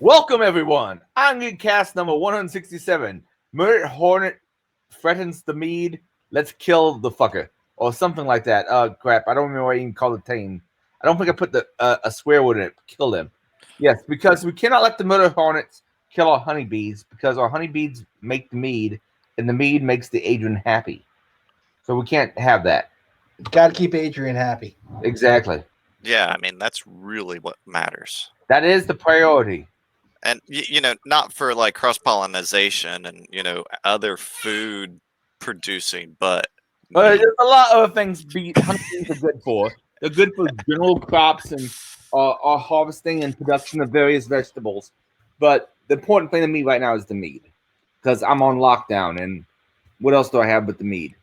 Welcome, everyone. Irongeek cast number 167. Murdered Hornet threatens the Mead. Let's kill the fucker. Or something like that. Crap. I don't remember what I even called it. Tame. I don't think I put a swear word in it. Kill them. Yes, because we cannot let the Murdered Hornets kill our honeybees because our honeybees make the Mead, and the Mead makes the Adrian happy. So we can't have that. Got to keep Adrian happy. Exactly. Yeah, I mean, that's really what matters. That is the priority. And, not for like cross-pollination and, other food producing, but There's a lot of things honeybees are good for. They're good for general crops and harvesting and production of various vegetables. But the important thing to me right now is the mead, because I'm on lockdown. And what else do I have but the mead?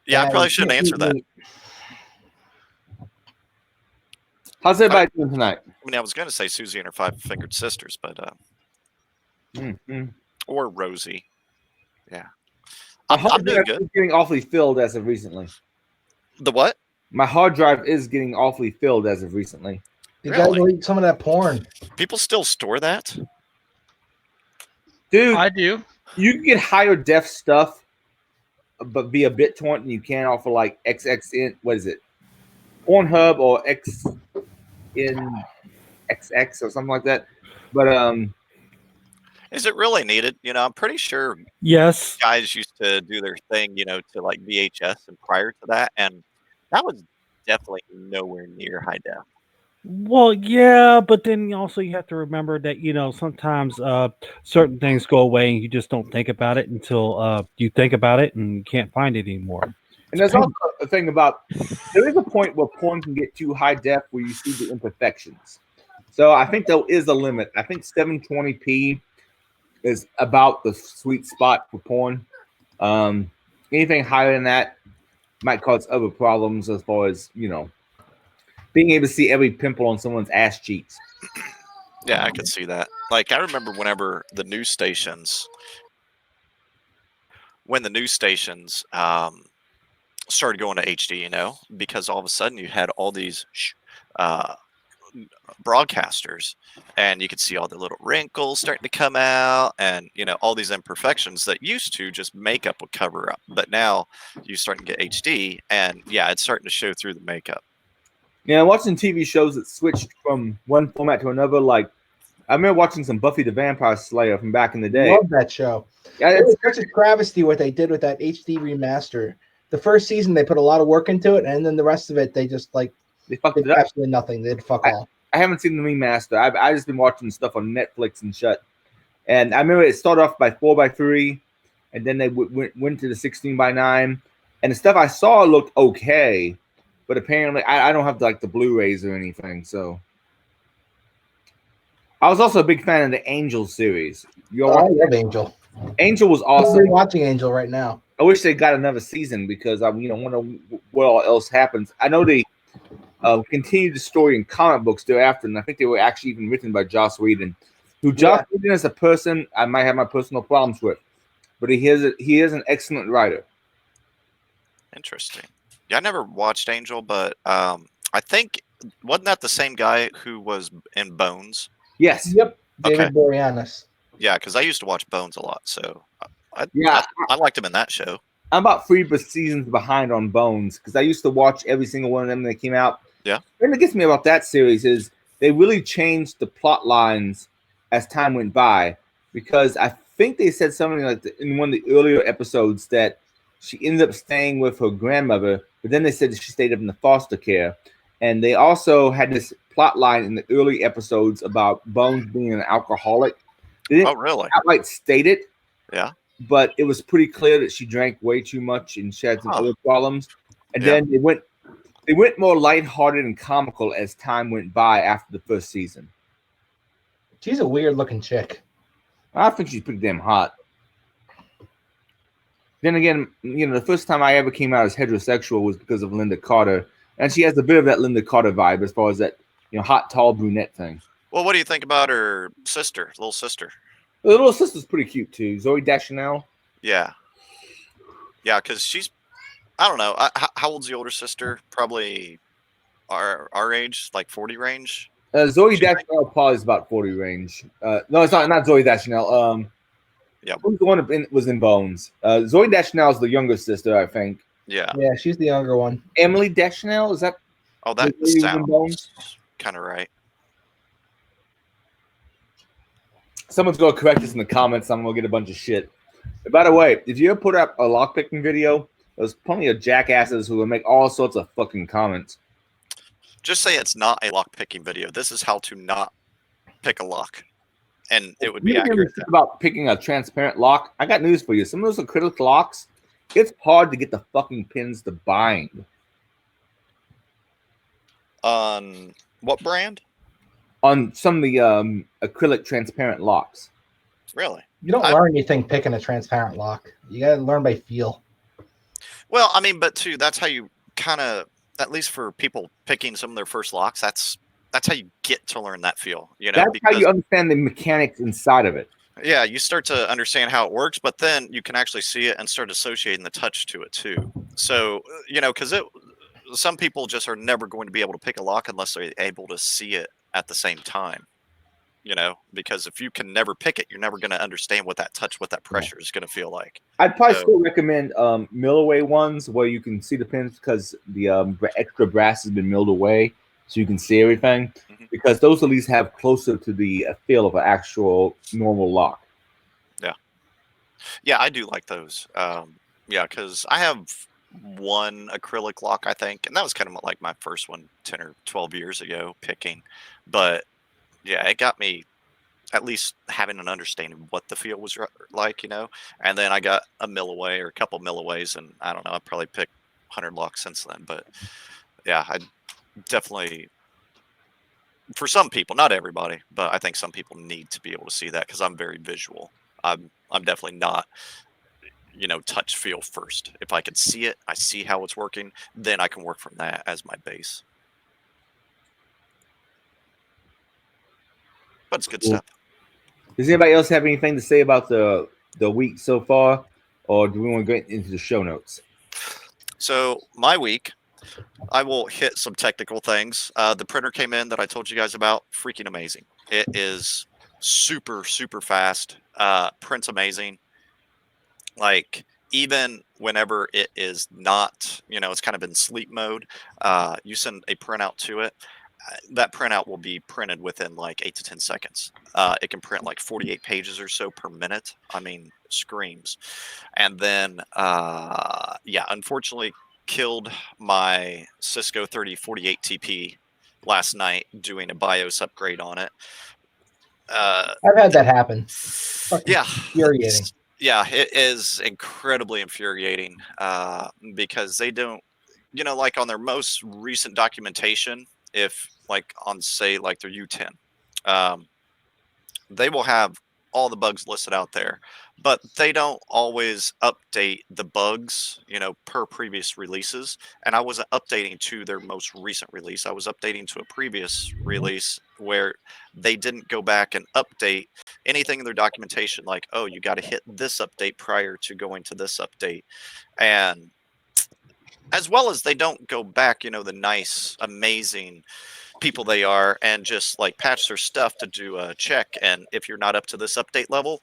yeah, I probably shouldn't answer that. How's everybody doing tonight? I mean, I was going to say Susie and her five-fingered sisters, but or Rosie. Yeah, I'm doing good. It's getting awfully filled as of recently. The what? My hard drive is getting awfully filled as of recently. You gotta delete some of that porn. People still store that? Dude, I do. You can get higher def stuff, but via BitTorrent, and you can off of like XXN. What is it? Pornhub or XNXX or something like that. But is it really needed? I'm pretty sure. Yes. Guys used to do their thing, to like VHS and prior to that, and that was definitely nowhere near high def. Well, yeah, but then also you have to remember that sometimes certain things go away and you just don't think about it until you think about it and you can't find it anymore. And there's also a thing about there is a point where porn can get too high def where you see the imperfections. So I think there is a limit. I think 720p is about the sweet spot for porn. Anything higher than that might cause other problems as far as being able to see every pimple on someone's ass cheeks. Yeah, I could see that. Like, I remember whenever the news stations started going to HD, because all of a sudden you had all these broadcasters, and you could see all the little wrinkles starting to come out, and all these imperfections that used to just makeup would cover up, but now you're starting to get HD, and yeah, it's starting to show through the makeup. Yeah, watching TV shows that switched from one format to another, like I remember watching some Buffy the Vampire Slayer from back in the day. Love that show. Yeah, it's such a travesty what they did with that HD remaster. The first season they put a lot of work into it, and then the rest of it they just they fucked it up. Absolutely nothing. They did fuck off. I haven't seen the remaster. I've just been watching stuff on Netflix and shit. And I remember it started off by 4:3, and then they went to the 16:9, and the stuff I saw looked okay, but apparently I don't have the Blu-rays or anything. So I was also a big fan of the Angel series. I love Angel. Angel was awesome. I'm watching Angel right now. I wish they got another season because I wonder what all else happens. I know they continued the story in comic books thereafter, and I think they were actually even written by Joss Whedon. Who Joss Whedon as a person, I might have my personal problems with, but he is an excellent writer. Interesting. Yeah, I never watched Angel, but I think wasn't that the same guy who was in Bones? Yes. Yep. David Boreanaz. Yeah, because I used to watch Bones a lot, so I liked him in that show. I'm about 3 seasons behind on Bones because I used to watch every single one of them when they came out. Yeah. And what gets me about that series is they really changed the plot lines as time went by, because I think they said something like in one of the earlier episodes that she ended up staying with her grandmother, but then they said that she stayed up in the foster care. And they also had this plot line in the early episodes about Bones being an alcoholic. They didn't really? outright state it. Yeah. But it was pretty clear that she drank way too much and she had some other problems. And then they went more lighthearted and comical as time went by after the first season. She's a weird looking chick. I think she's pretty damn hot. Then again, the first time I ever came out as heterosexual was because of Linda Carter. And she has a bit of that Linda Carter vibe as far as that, hot, tall brunette thing. Well, what do you think about her sister, little sister? The little sister's pretty cute too, Zooey Deschanel. Yeah, because she's, I don't know, how old's the older sister? Probably our age, like 40 range. Zoe Deschanel probably is about 40 range. No, it's not Zoe Deschanel. Yep. Who's the one that was in Bones? Zoe Deschanel is the younger sister, I think. Yeah. Yeah, she's the younger one. Emily Deschanel, is that? Oh, that the lady who was in Bones? sounds kind of right. Someone's gonna correct us in the comments. I'm gonna get a bunch of shit. By the way, if you ever put up a lockpicking video, there's plenty of jackasses who will make all sorts of fucking comments. Just say it's not a lock picking video. This is how to not pick a lock, and it would be You hear me accurate. think about picking a transparent lock. I got news for you. Some of those acrylic locks, it's hard to get the fucking pins to bind. On what brand? On some of the acrylic transparent locks. Really? You don't learn anything picking a transparent lock. You gotta learn by feel. Well, I mean, but too, that's how you kind of, at least for people picking some of their first locks, that's how you get to learn that feel. You know, That's how you understand the mechanics inside of it. Yeah, you start to understand how it works, but then you can actually see it and start associating the touch to it too. So, you know, because some people just are never going to be able to pick a lock unless they're able to see it at the same time. You know, because if you can never pick it, you're never going to understand what that touch, what that pressure is going to feel like. I'd probably still recommend mill away ones where you can see the pins because the extra brass has been milled away, so you can see everything. Mm-hmm. Because those at least have closer to the feel of an actual normal lock. Yeah, I do like those. Yeah, because I have one acrylic lock, I think, and that was kind of like my first one 10 or 12 years ago picking. But yeah, it got me at least having an understanding of what the feel was like, you know. And then I got a mill away or a couple mill aways, and I don't know, I probably picked 100 locks since then. But yeah, I definitely, for some people, not everybody, but I think some people need to be able to see that because I'm very visual. I'm definitely not, you know, touch feel first. If I can see it, I see how it's working, then I can work from that as my base. But it's good stuff. Does anybody else have anything to say about the week so far, or do we want to get into the show notes? So my week, I will hit some technical things. The printer came in that I told you guys about. Freaking amazing. It is super, super fast. Prints amazing. Like, even whenever it is not, you know, it's kind of in sleep mode, you send a printout to it. That printout will be printed within like 8 to 10 seconds. It can print like 48 pages or so per minute. I mean, screams. And then, yeah, unfortunately killed my Cisco 3048 TP last night doing a BIOS upgrade on it. I've had that happen. Yeah. Infuriating. Yeah, it is incredibly infuriating because they don't, you know, like on their most recent documentation, if like on say like their U10, they will have all the bugs listed out there, but they don't always update the bugs, you know, per previous releases. And I wasn't updating to their most recent release. I was updating to a previous release where they didn't go back and update anything in their documentation, like, oh, you got to hit this update prior to going to this update. And as well as they don't go back, you know, the nice, amazing people they are and just like patch their stuff to do a check. And if you're not up to this update level,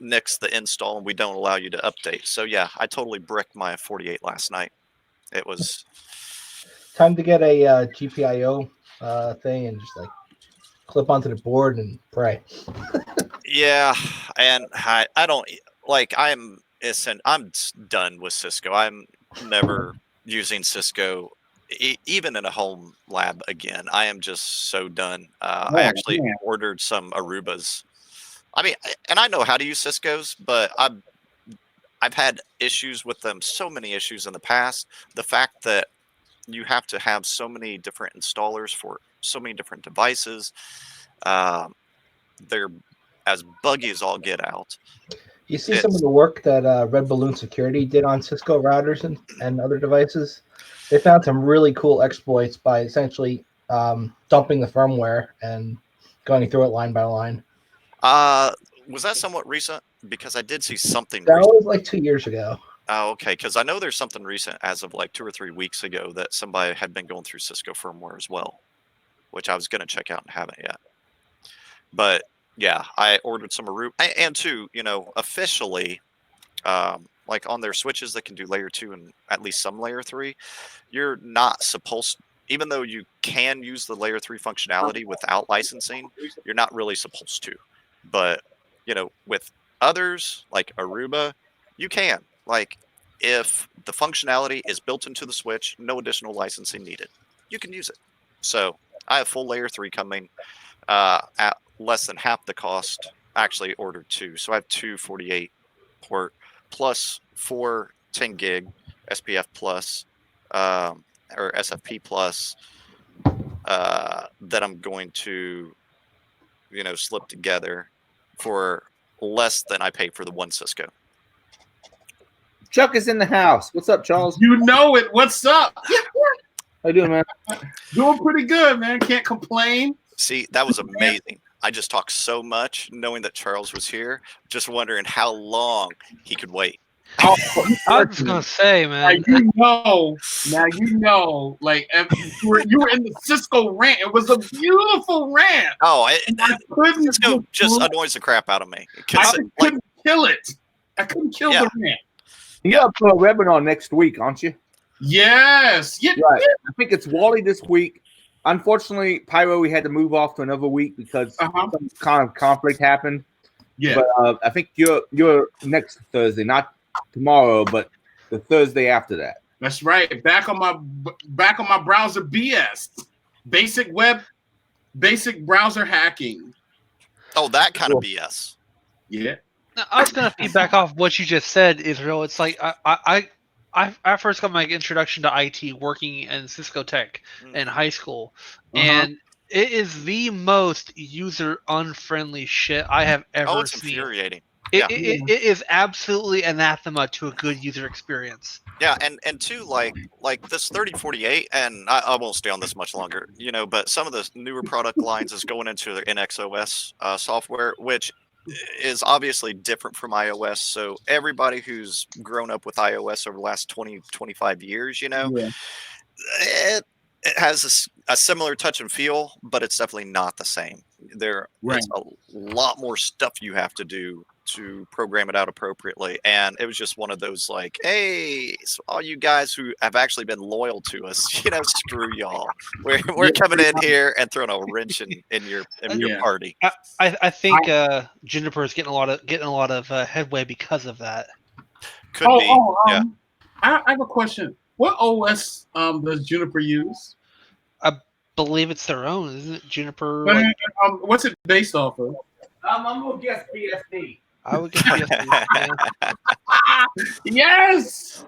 nix the install and we don't allow you to update. So yeah, I totally bricked my 48 last night. It was time to get a GPIO thing and just like clip onto the board and pray. Yeah, and I don't like I'm done with Cisco. I'm never using Cisco even in a home lab again. I am just so done. I actually ordered some Arubas. I mean, and I know how to use Cisco's, but I've had issues with them, so many issues in the past. The fact that you have to have so many different installers for so many different devices, they're as buggy as all get out. You see some of the work that Red Balloon Security did on Cisco routers and other devices. They found some really cool exploits by essentially dumping the firmware and going through it line by line. Was that somewhat recent? Because I did see something that recent. was like 2 years ago. Oh, okay. Because I know there's something recent as of like 2 or 3 weeks ago that somebody had been going through Cisco firmware as well. which I was going to check out and haven't yet. But yeah, I ordered some Aruba, and too, officially, like on their switches that can do layer 2 and at least some layer 3, you're not supposed, even though you can use the layer 3 functionality without licensing, you're not really supposed to. But with others like Aruba, you can. Like, if the functionality is built into the Switch, no additional licensing needed, you can use it. So I have full layer 3 coming at less than half the cost. Actually ordered 2, so I have 2 48 port plus 4 10 gig SPF plus or SFP plus that I'm going to slip together for less than I paid for the one Cisco. Chuck is in the house. What's up, Charles? You know it. What's up? How you doing, man? Doing pretty good, man. Can't complain. See, that was amazing. I just talked so much knowing that Charles was here, just wondering how long he could wait. I was just gonna say, man. Now you know, like you were in the Cisco rant. It was a beautiful rant. Oh, Cisco just annoys the crap out of me. I couldn't kill it. I couldn't kill the rant. You got a webinar next week, aren't you? Yes. Yeah. Right. I think it's Wally this week. Unfortunately, Pyro, we had to move off to another week because some kind of conflict happened. Yeah. But I think you're next Thursday, not tomorrow, but the Thursday after that. That's right. Back on my browser BS. Basic browser hacking. Oh, that kind of BS. Yeah. Now, I was gonna feedback off what you just said, Israel. It's like I first got my introduction to IT working in Cisco Tech in high school, and it is the most user unfriendly shit I have ever seen. Oh, it's infuriating. It is absolutely anathema to a good user experience. Yeah, and two, like this 3048, and I won't stay on this much longer, but some of the newer product lines is going into their NXOS software, which is obviously different from iOS. So everybody who's grown up with iOS over the last 20, 25 years, it has a similar touch and feel, but it's definitely not the same. There's a lot more stuff you have to do to program it out appropriately, and it was just one of those like, hey, so all you guys who have actually been loyal to us, screw y'all. We're coming in here and throwing a wrench in your party. I think Juniper is getting a lot of headway because of that. Could be. Yeah. I have a question. What OS does Juniper use? I believe it's their own, isn't it? Juniper. What's it based off of? I'm gonna guess BSD. I would guess BSD. Yes.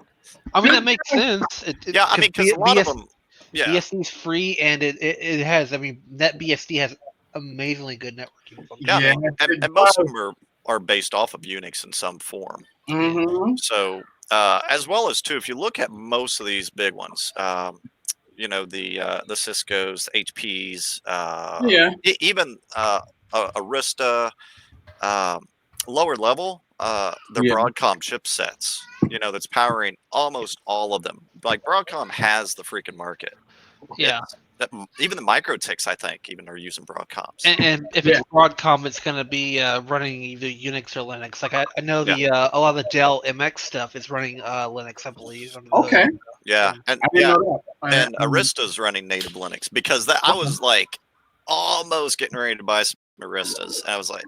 I mean, that makes sense. Because a lot of them. Yeah. BSD is free, and it has. I mean, NetBSD has amazingly good networking. Yeah, and most of them are based off of Unix in some form. Mm-hmm. So, as well as too, if you look at most of these big ones, the Cisco's, the HPs, even Arista, lower level, the Broadcom chipsets, that's powering almost all of them. Like Broadcom has the freaking market. Yeah. Even the MicroTics, I think, even are using Broadcoms. And if it's Broadcom, it's going to be running either Unix or Linux. Like I know a lot of the Dell MX stuff is running Linux, I believe. Okay. Yeah, and Arista's running native Linux because I was like almost getting ready to buy some Aristas, and I was like,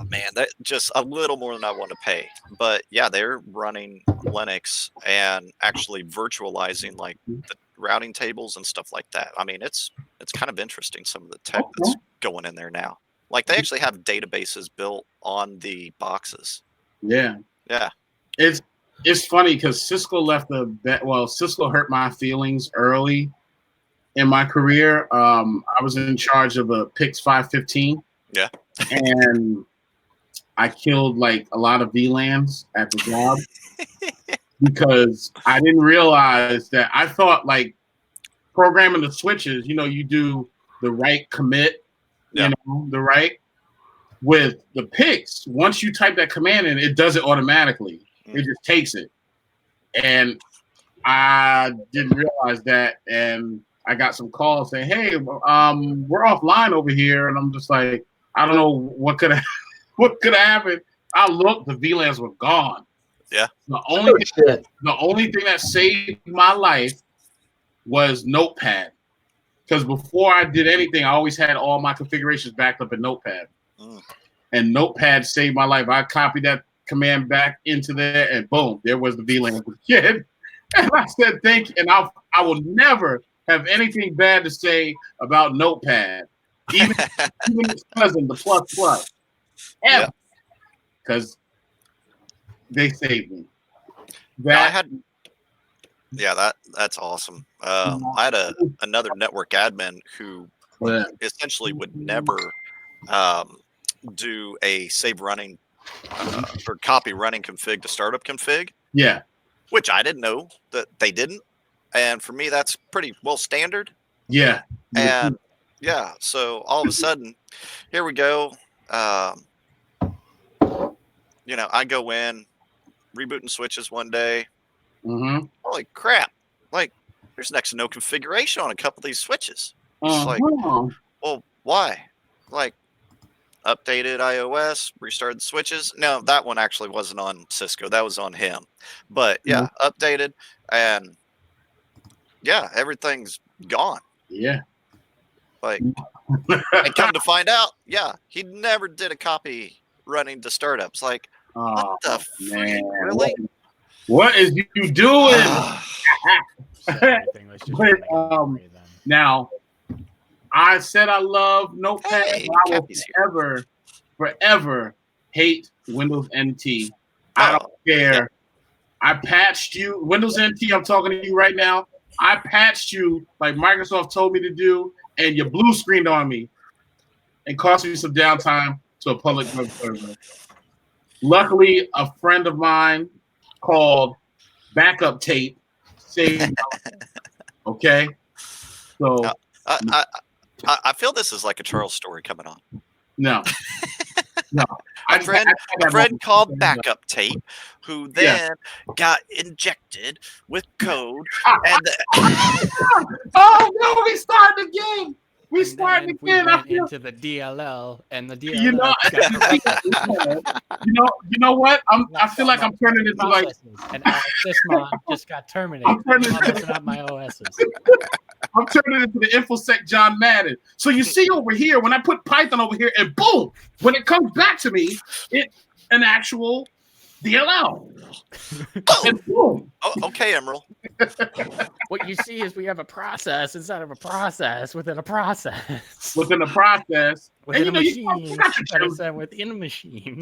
man, that just a little more than I want to pay. But yeah, they're running Linux and actually virtualizing like the routing tables and stuff like that. I mean, it's kind of interesting, some of the tech that's going in there now. Like they actually have databases built on the boxes. Yeah. It's funny because Cisco Cisco hurt my feelings early in my career. I was in charge of a PIX 515. Yeah. And I killed like a lot of VLANs at the job because I didn't realize that. I thought like programming the switches, you do the right commit, the right. With the PIX, once you type that command in, it does it automatically. It just takes it. And I didn't realize that. And I got some calls saying, "Hey, we're offline over here," and I'm just like, I don't know what could have happened. I looked, the VLANs were gone. Yeah. The only thing that saved my life was Notepad, because before I did anything, I always had all my configurations backed up in Notepad, and Notepad saved my life. I copied that command back into there, and boom, there was the VLAN again. And I said, "Thank you," and I will never have anything bad to say about Notepad, even its cousin, the plus, ever, because they saved me. That's awesome. I had another network admin who essentially would never do a save running or copy running config to startup config. Yeah, which I didn't know that they didn't. And for me, that's pretty well standard. Yeah. And so all of a sudden, here we go. I go in, rebooting switches one day. Mm-hmm. Holy crap. Like, there's next to no configuration on a couple of these switches. It's like, well, why? Like, updated iOS, restarted the switches. No, that one actually wasn't on Cisco. That was on him. But updated, and everything's gone. Yeah. Like, and come to find out, he never did a copy running to startups. Like, what the freak? Really? What is you doing? Now, I said I love Notepad. Hey, I will forever hate Windows NT. I don't care. Yeah. I patched you. Windows NT, I'm talking to you right now. I patched you like Microsoft told me to do, and you blue screened on me and cost me some downtime to a public web server. Luckily, a friend of mine called Backup Tape saved. Okay, so I feel this is like a Charles story coming on. No. A friend called Backup Tape, who then got injected with code. Oh no, we started again. We started again. I feel into the DLL, and the DLL. You know what? I feel like I'm turning into like. And Sysmon just got terminated. I'm messing up my OSs. I'm turning into the InfoSec John Madden. So you see over here, when I put Python over here, and boom, when it comes back to me, it's an actual DLL. And boom. Oh, okay, Emerald. What you see is we have a process inside of a process within a process. Within a process. Within a machine. That is within a machine.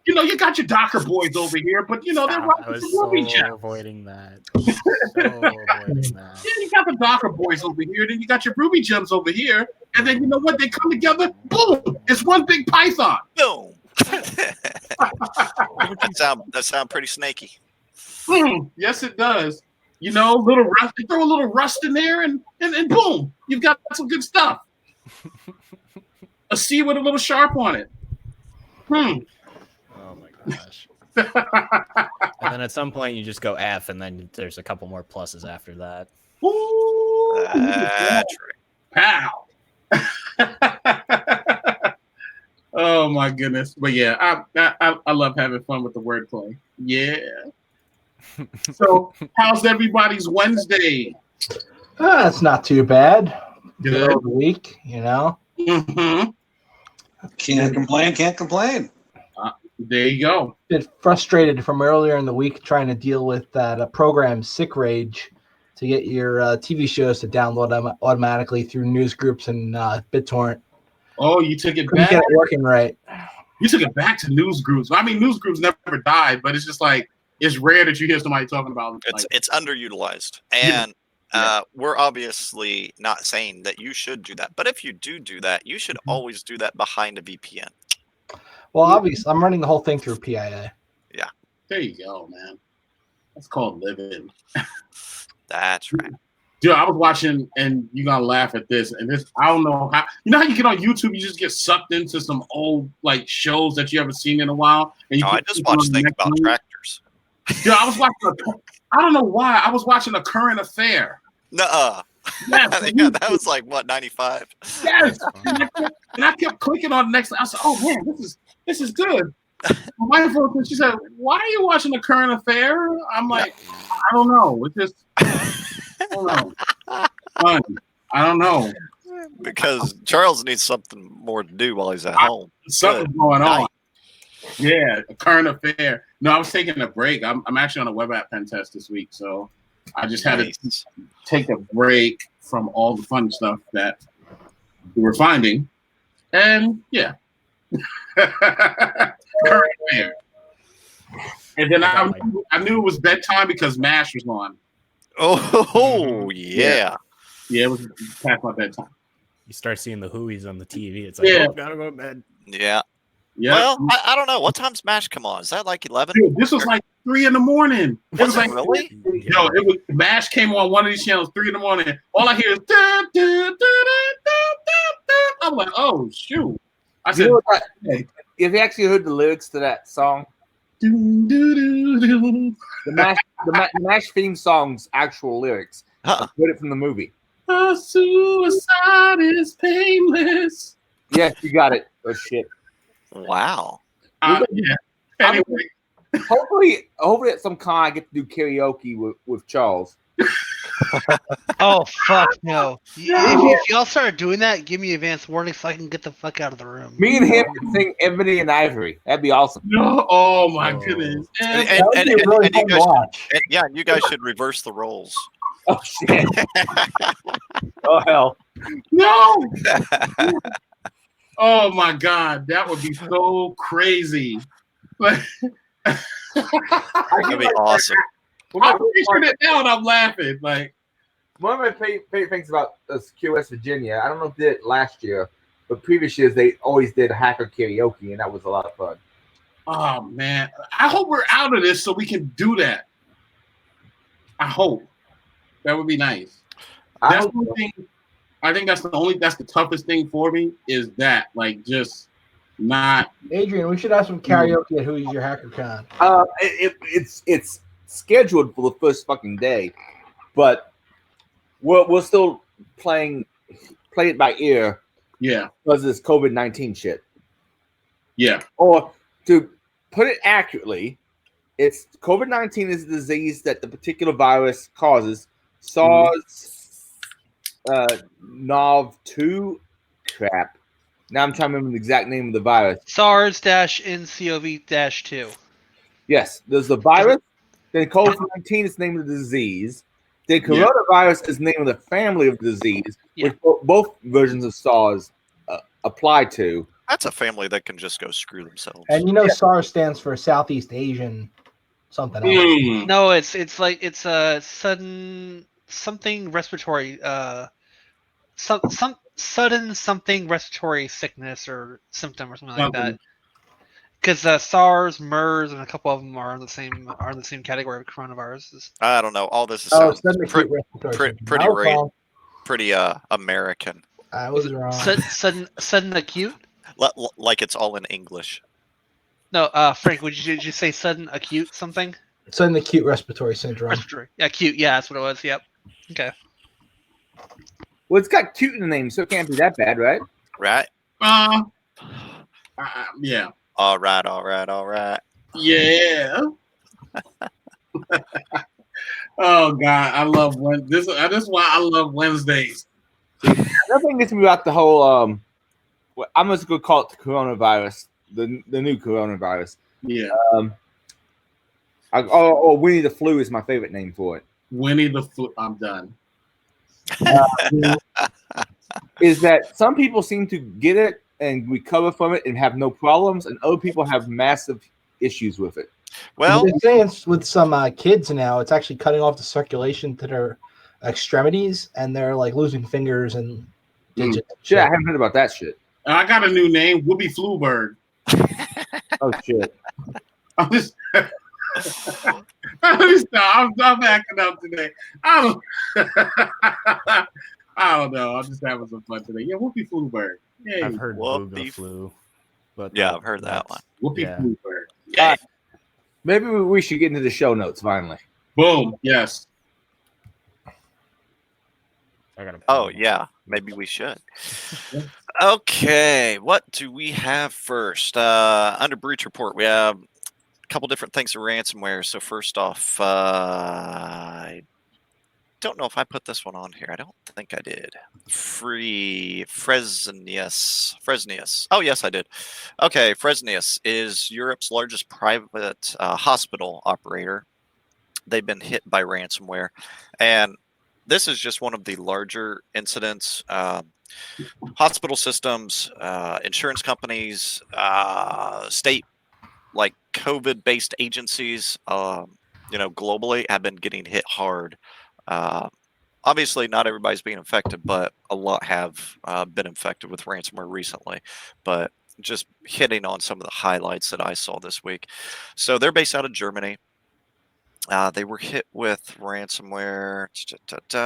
You got your Docker boys over here, but they're running Ruby gems. Avoiding that. Yeah, you got the Docker boys over here, then you got your Ruby gems over here, and then you know what? They come together, boom! It's one big Python. Boom. That sound pretty snaky. Yes, it does. Little rust. Throw a little rust in there, and boom, you've got some good stuff. A C with a little sharp on it. Oh my gosh. And then at some point you just go F, and then there's a couple more pluses after that. Ooh, that's right. Pow. Oh my goodness. But yeah, I love having fun with the wordplay. Yeah. So how's everybody's Wednesday? It's not too bad. Good. Middle of the week, Mm-hmm. Can't complain. There you go. Bit frustrated from earlier in the week trying to deal with that program Sick Rage to get your TV shows to download them automatically through news groups and BitTorrent. Oh, you took it Couldn't back. get it working right. You took it back to news groups. I mean, news groups never died, but it's just like it's rare that you hear somebody talking about. It's underutilized, and we're obviously not saying that you should do that. But if you do that, you should always do that behind a VPN. Well, obviously, I'm running the whole thing through PIA. Yeah. There you go, man. That's called living. That's right. Dude, I was watching, and you're gonna laugh at this. And this, I don't know how. You know how you get on YouTube, you just get sucked into some old shows that you haven't seen in a while. And I just watched Think About Tractors. Dude, I was watching. I don't know why. I was watching A Current Affair. Nuh-uh. Yes, Yeah, that was like what 95. yes. That's fun. And I kept clicking on the next. I said, "Oh man, this is good." My wife looked and she said, "Why are you watching The Current Affair?" I'm like, "I don't know. It's just, I don't know. Fun. I don't know. Because Charles needs something more to do while he's at home. Something's going on." Yeah, A Current Affair. No, I was taking a break. I'm actually on a web app pen test this week, so I just had to Nice. take a break from all the fun stuff that we were finding. And yeah. Current Affair. And then I knew it was bedtime because MASH was on. Oh yeah. Yeah, it was past my bedtime. You start seeing the hooies on the TV. It's like, Yeah. oh, gotta go to bed. Yeah. Yeah. Well, I don't know. What time's MASH come on? Is that like 11? Dude, this was like 3 a.m. It was like really? Yo, it was MASH came on one of these channels 3 a.m. All I hear is da, da, da, da, da, da. I'm like, oh shoot. I said, You know what, if you actually heard the lyrics to that song, doo, doo, doo, doo. the MASH theme song's actual lyrics. Huh. I heard it from the movie. Suicide is painless. Yes, you got it. Oh shit. Wow. Yeah. Anyway, Hopefully at some con I get to do karaoke with Charles. Oh fuck no! If y'all start doing that, give me advance warning so I can get the fuck out of the room. Me and him can sing Ebony and Ivory. That'd be awesome. no, oh my goodness. And That would be really fun to watch. you guys should reverse the roles. Oh shit. Oh hell. No. Oh my God, that would be so crazy. Like, That'd be awesome. I'm picturing it now and I'm laughing. Like, One of my favorite things about Secure West Virginia, I don't know if they did it last year, but previous years they always did hacker karaoke, and that was a lot of fun. oh man, I hope we're out of this so we can do that. I hope that would be nice. I That's hope the thing. I think that's the toughest thing for me is that, like, just not. Adrian, we should have some karaoke at Who's Your Hacker Con. it's scheduled for the first fucking day, but we're still play it by ear Yeah, because of this COVID-19 shit. yeah, Or to put it accurately, it's COVID-19 is a disease that the particular virus causes. SARS NOV2 crap. Now I'm trying to remember the exact name of the virus. SARS-NCOV-2. Yes, there's the virus. Then COVID-19 is the name of the disease. Then coronavirus is the name of the family of the disease, which both versions of SARS apply to. That's a family that can just go screw themselves. And you know, SARS stands for Southeast Asian something else. Mm. No, it's a sudden something respiratory sudden something respiratory sickness or symptom or something like that. Because SARS, MERS, and a couple of them are in the same category of coronaviruses. I don't know. All this is Sudden acute respiratory syndrome. pretty American. I was wrong. Sudden acute? Like it's all in English. No, Frank, did you say sudden acute something? Sudden acute respiratory syndrome. Respiratory. Yeah, acute. Yeah, that's what it was. Yep. Okay. Well, it's got cute in the name, so it can't be that bad, right? Right? Yeah. All right. Yeah. Oh God, I love this. That's why I love Wednesdays. Another thing gets me about the whole I'm just gonna call it the coronavirus, the new coronavirus. Yeah. Winnie the Flu is my favorite name for it. Winnie the Flu. I'm done. Is that some people seem to get it and recover from it and have no problems, and other people have massive issues with it. Well, they're saying with some kids now, it's actually cutting off the circulation to their extremities, and they're like losing fingers and digits. Shit, I haven't heard about that shit. I got a new name, Whoopi Fluberg. Oh shit! I'm just. I'm acting up today. I don't know. I'm just having some fun today. Yeah, Whoopi Fluberg. Yay. I've heard Booga Flu. But yeah, I've heard that one. Whoopi Fluberg. Yeah. Maybe we should get into the show notes finally. Boom. Yes. I gotta. Oh yeah, maybe we should. Okay, what do we have first? Under breach report, we have a couple different things of ransomware. So first off, I don't know if I put this one on here. I don't think I did. Fresenius. Oh yes, I did. Okay, Fresenius is Europe's largest private hospital operator. They've been hit by ransomware, and this is just one of the larger incidents. Hospital systems, insurance companies, state like COVID-based agencies, globally have been getting hit hard. Obviously, not everybody's being infected, but a lot have been infected with ransomware recently. But just hitting on some of the highlights that I saw this week. So they're based out of Germany. They were hit with ransomware.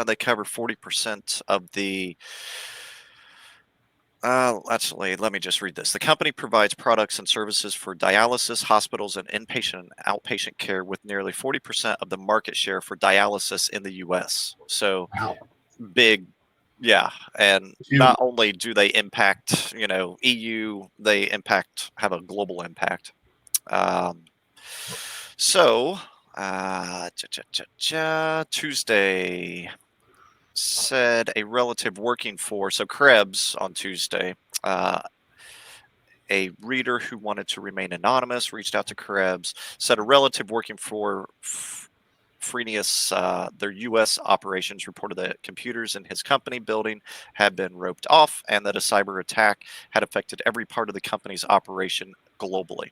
They cover 40% of the. Actually, let me just read this. The company provides products and services for dialysis, hospitals, and inpatient and outpatient care with nearly 40% of the market share for dialysis in the U.S. So big, yeah. And not only do they impact, EU, they have a global impact. Tuesday said a relative working for, so Krebs on Tuesday, a reader who wanted to remain anonymous reached out to Krebs, said a relative working for Fresenius, their U.S. operations, reported that computers in his company building had been roped off and that a cyber attack had affected every part of the company's operation globally.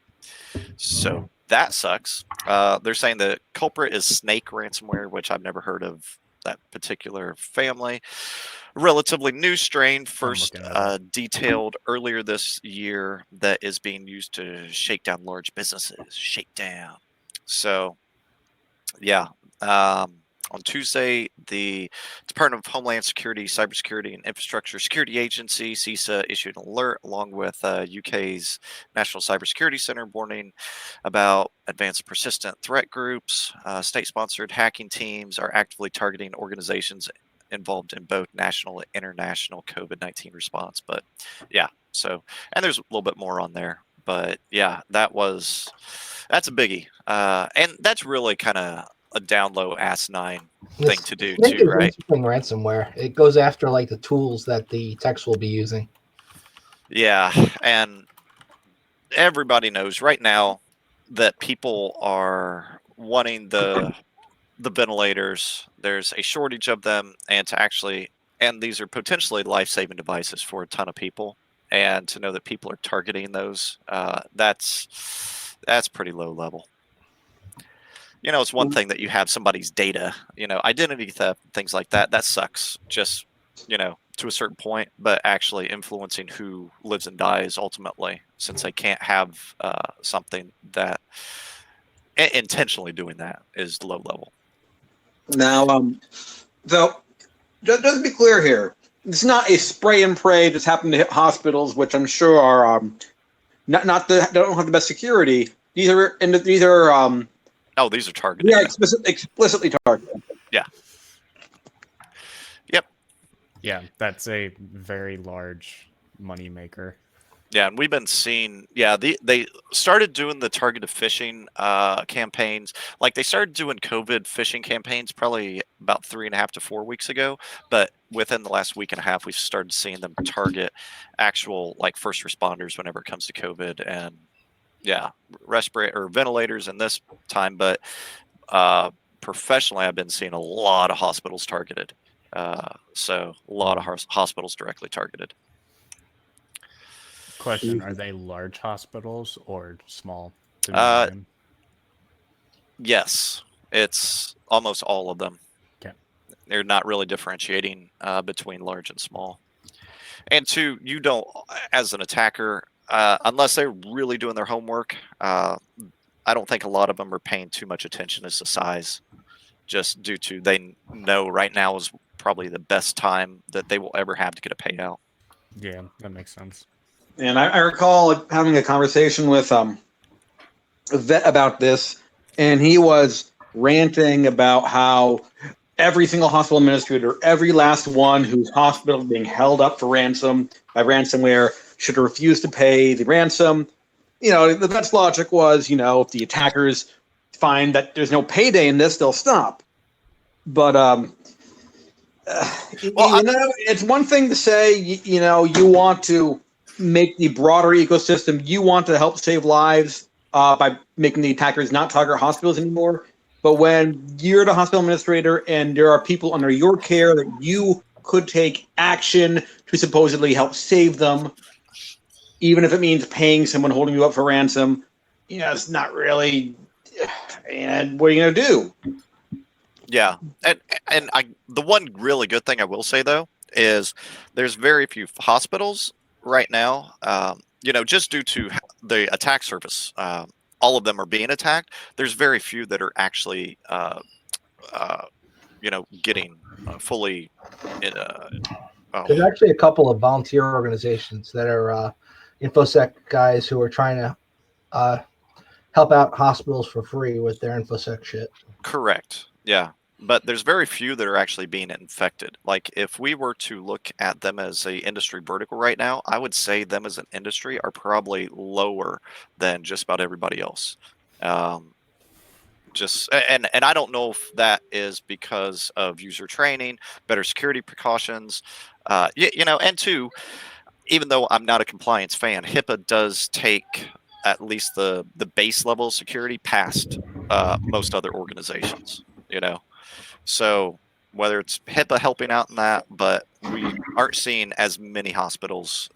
So that sucks. They're saying the culprit is Snake ransomware, which I've never heard of that particular family. Relatively new strain, first detailed earlier this year, that is being used to shake down large businesses. Shakedown. So, yeah. On Tuesday, the Department of Homeland Security, Cybersecurity and Infrastructure Security Agency, CISA, issued an alert along with UK's National Cybersecurity Centre warning about advanced persistent threat groups. State-sponsored hacking teams are actively targeting organizations involved in both national and international COVID-19 response. But yeah, so, and there's a little bit more on there. But yeah, that's a biggie. And that's really kind of a down low asinine thing to do too, right? Ransomware. It goes after like the tools that the techs will be using. Yeah, and everybody knows right now that people are wanting the ventilators. There's a shortage of them, and these are potentially life-saving devices for a ton of people. And to know that people are targeting those, that's pretty low level. It's one thing that you have somebody's data, identity theft, things like that. That sucks, just, to a certain point, but actually influencing who lives and dies ultimately, since they can't have something that intentionally doing that is low level. Now, so just to be clear here, it's not a spray and pray that's happened to hit hospitals, which I'm sure are they don't have the best security. These are these are targeted. Yeah, explicitly targeted. Yeah. Yep. Yeah, that's a very large money maker. Yeah, and we've been seeing, they started doing the targeted phishing campaigns. Like they started doing COVID phishing campaigns probably about 3.5 to 4 weeks ago. But within the last week and a half, we've started seeing them target actual like first responders whenever it comes to COVID and respirator or ventilators in this time. But professionally, I've been seeing a lot of hospitals targeted. So a lot of hospitals directly targeted. Question: are they large hospitals or small to medium? Yes, it's almost all of them. Okay. They're not really differentiating between large and small. And two, you don't, as an attacker, unless they're really doing their homework, I don't think a lot of them are paying too much attention as to size, just due to they know right now is probably the best time that they will ever have to get a payout. Yeah, that makes sense. And I recall having a conversation with a vet about this, and he was ranting about how every single hospital administrator, every last one whose hospital is being held up for ransom by ransomware should refuse to pay the ransom. The best logic was, if the attackers find that there's no payday in this, they'll stop. But it's one thing to say, you want to make the broader ecosystem, you want to help save lives by making the attackers not target hospitals anymore. But when you're the hospital administrator and there are people under your care that you could take action to supposedly help save them, even if it means paying someone holding you up for ransom, it's not really. And what are you going to do? Yeah, and the one really good thing I will say though is there's very few hospitals right now. Just due to the attack surface, all of them are being attacked. There's very few that are actually, getting fully. There's actually a couple of volunteer organizations that are InfoSec guys who are trying to help out hospitals for free with their InfoSec shit. Correct. Yeah. But there's very few that are actually being infected. Like if we were to look at them as a industry vertical right now, I would say them as an industry are probably lower than just about everybody else. And I don't know if that is because of user training, better security precautions, and two, even though I'm not a compliance fan, HIPAA does take at least the base level of security past most other organizations, So whether it's HIPAA helping out in that, but we aren't seeing as many hospitals,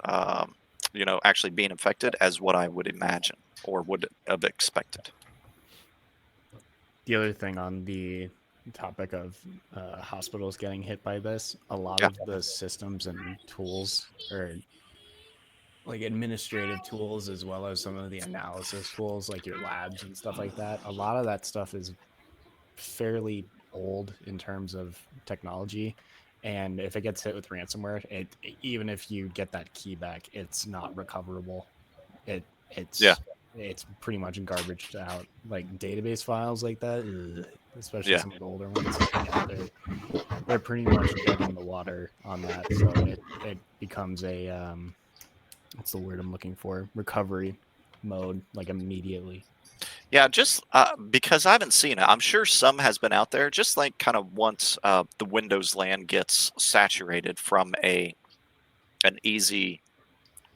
actually being infected as what I would imagine or would have expected. The other thing on the topic of hospitals getting hit by this, a lot of the systems and tools are like administrative tools as well as some of the analysis tools like your labs and stuff like that. A lot of that stuff is fairly old in terms of technology, and if it gets hit with ransomware, even if you get that key back, it's not recoverable. It's pretty much garbaged out. Like database files like that, especially some of the older ones, they're pretty much dead in the water on that. So it becomes a what's the word I'm looking for? Recovery mode, like immediately. Yeah, just because I haven't seen it, I'm sure some has been out there. Just like kind of once the Windows land gets saturated from an easy,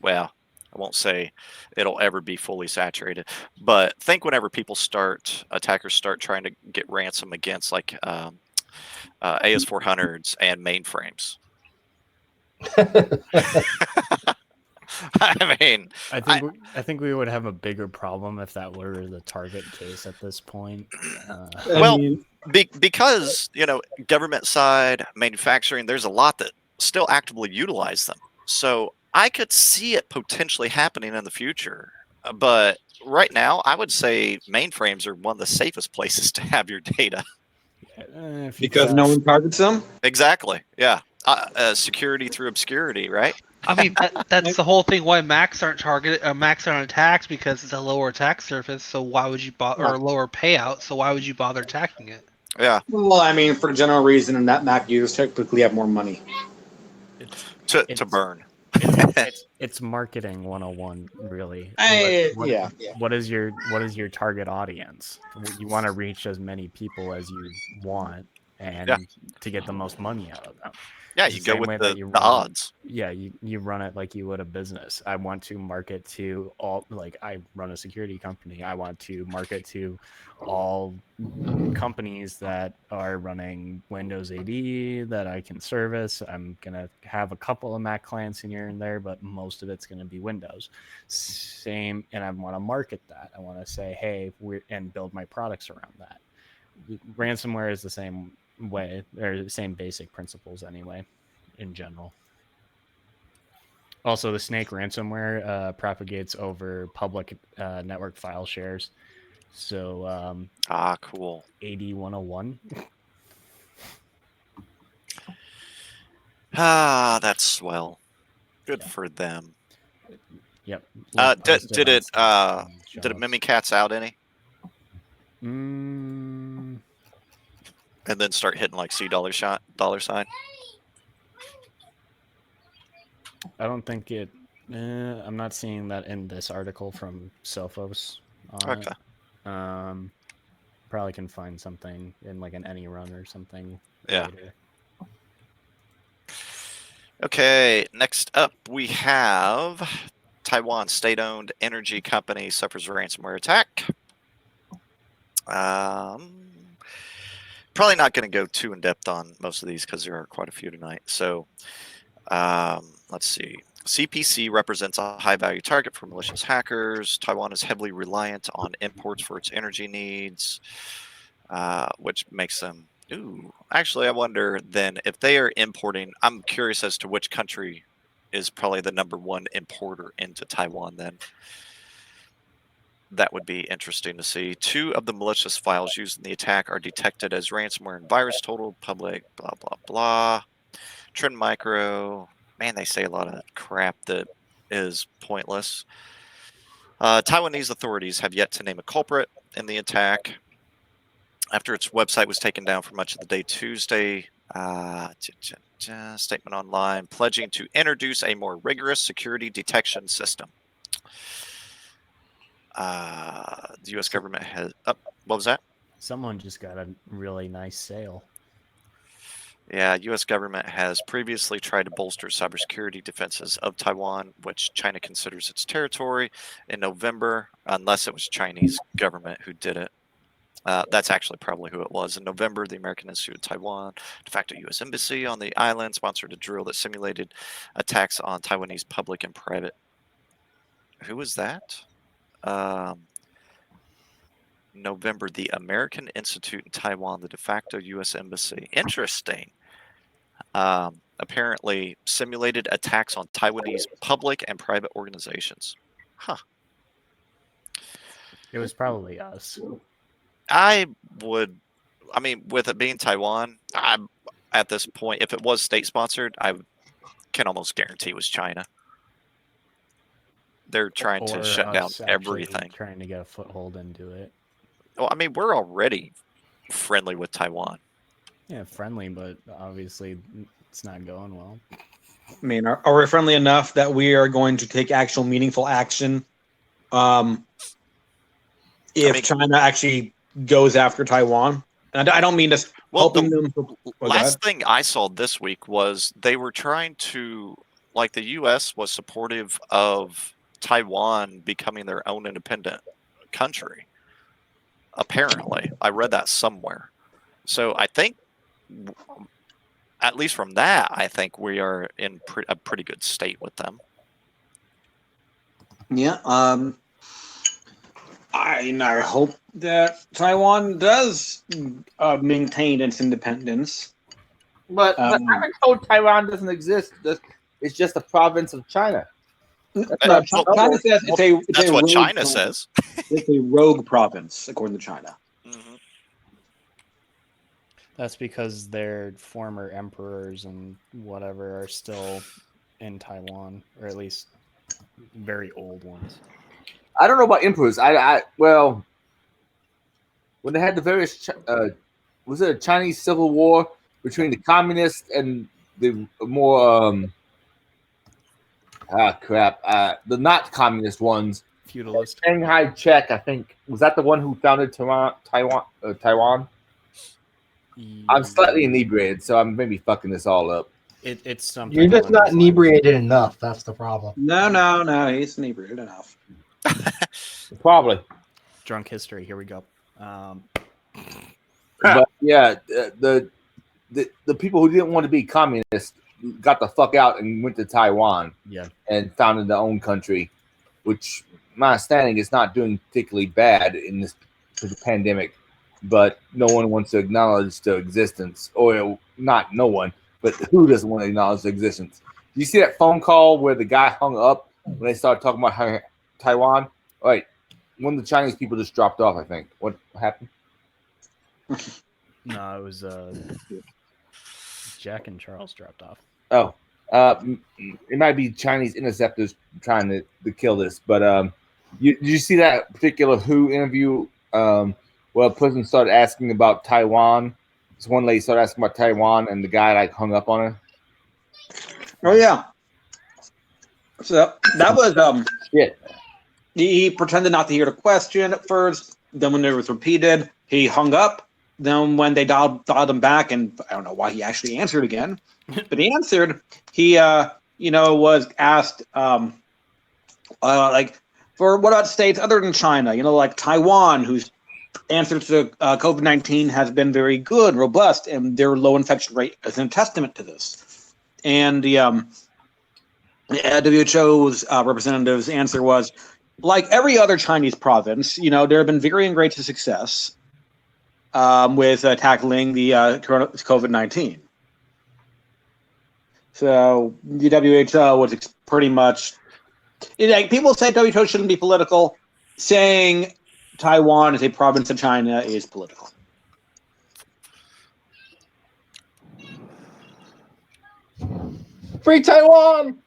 well, I won't say it'll ever be fully saturated, but think whenever attackers start trying to get ransom against like AS400s and mainframes. I mean, I think we would have a bigger problem if that were the target case at this point. Because government side manufacturing, there's a lot that still actively utilize them. So I could see it potentially happening in the future, but right now I would say mainframes are one of the safest places to have your data. Because no one targets them. Exactly. Yeah. Security through obscurity, right? I mean, that's the whole thing. Why Macs aren't targeted, Macs aren't attacked because it's a lower attack surface. So why would you or lower payout? So why would you bother attacking it? Yeah. Well, I mean, for the general reason, and that Mac users typically have more money to burn. It's marketing 101, really. What is your target audience? You want to reach as many people as you want, and to get the most money out of them. Yeah, you go with the odds. Yeah, you run it like you would a business. I want to market to all, like I run a security company. I want to market to all companies that are running Windows AD that I can service. I'm going to have a couple of Mac clients in here and there, but most of it's going to be Windows. Same, and I want to market that. I want to say, hey, and build my products around that. Ransomware is the same way, or the same basic principles anyway, in general. Also, the snake ransomware propagates over public network file shares. So cool. AD 101. That's swell. Good for them. Yep. Did it Mimikatz out any? and then start hitting like $$sign. I don't think it. I'm not seeing that in this article from Sophos. On Okay. it. Probably can find something in like an any run or something. Yeah. Later. Okay, next up we have Taiwan state-owned energy company suffers a ransomware attack. Probably not going to go too in-depth on most of these because there are quite a few tonight. So let's see. CPC represents a high-value target for malicious hackers. Taiwan is heavily reliant on imports for its energy needs, which makes them... Ooh, actually, I wonder then if they are importing... I'm curious as to which country is probably the #1 importer into Taiwan then. That would be interesting to see. 2 of the malicious files used in the attack are detected as ransomware and virus total, public, blah, blah, blah. Trend Micro... Man, they say a lot of crap that is pointless. Taiwanese authorities have yet to name a culprit in the attack. After its website was taken down for much of the day Tuesday, statement online pledging to introduce a more rigorous security detection system. The U.S. government has... what was that? Someone just got a really nice sale. Yeah, U.S. government has previously tried to bolster cybersecurity defenses of Taiwan, which China considers its territory, in November, unless it was Chinese government who did it. That's actually probably who it was. In November, the American Institute of Taiwan, de facto U.S. Embassy on the island, sponsored a drill that simulated attacks on Taiwanese public and private. Who was that? November, the American Institute in Taiwan, the de facto U.S. Embassy. Interesting. Apparently simulated attacks on Taiwanese public and private organizations. Huh. It was probably us. With it being Taiwan, at this point, if it was state-sponsored, I can almost guarantee it was China. They're trying to shut down everything. Trying to get a foothold into it. Well, we're already friendly with Taiwan. Yeah, friendly, but obviously it's not going well. I mean, are we friendly enough that we are going to take actual meaningful action if China actually goes after Taiwan? And I don't mean to helping them. Last thing I saw this week was they were trying to, like, the U.S. was supportive of Taiwan becoming their own independent country. Apparently, I read that somewhere. So I think, at least from that, I think we are in a pretty good state with them. Yeah. I hope that Taiwan does maintain its independence. But I've been told Taiwan doesn't exist. It's just a province of China. China says that's what China says. It's a rogue province, according to China. Mm-hmm. That's because their former emperors and whatever are still in Taiwan, or at least very old ones. I don't know about emperors. Well, when they had the various, was it a Chinese civil war between the communists and the more, the not communist ones? Feudalist. Shanghai Chek, I think, was that the one who founded Taiwan? I'm slightly inebriated, so I'm maybe fucking this all up. It's something. You're just not inebriated enough. That's the problem. No, he's inebriated enough. Probably. Drunk history. Here we go. But yeah, the people who didn't want to be communist got the fuck out and went to Taiwan. Yeah. And founded their own country, which my understanding is not doing particularly bad in this pandemic. But no one wants to acknowledge their existence, or not no one, but who doesn't want to acknowledge their existence? Do you see that phone call where the guy hung up when they started talking about Taiwan? All right, one of the Chinese people just dropped off, I think. What happened? No, it was Jack and Charles dropped off. Oh, it might be Chinese interceptors trying to kill this. But did you see that particular WHO interview? Well, a person started asking about Taiwan, this one lady started asking about Taiwan, and the guy like hung up on her. Oh yeah. So that was Yeah. He pretended not to hear the question at first. Then when it was repeated, he hung up. Then when they dialed him back, and I don't know why he actually answered again, but he answered. He was asked like, for what about states other than China? Like Taiwan, whose answer to COVID-19 has been very good, robust, and their low infection rate is a testament to this. And the WHO's representative's answer was, like every other Chinese province, there have been varying rates of success with tackling the COVID-19. So the WHO was pretty much, people say WHO shouldn't be political. Saying Taiwan is a province of China is political. Free Taiwan!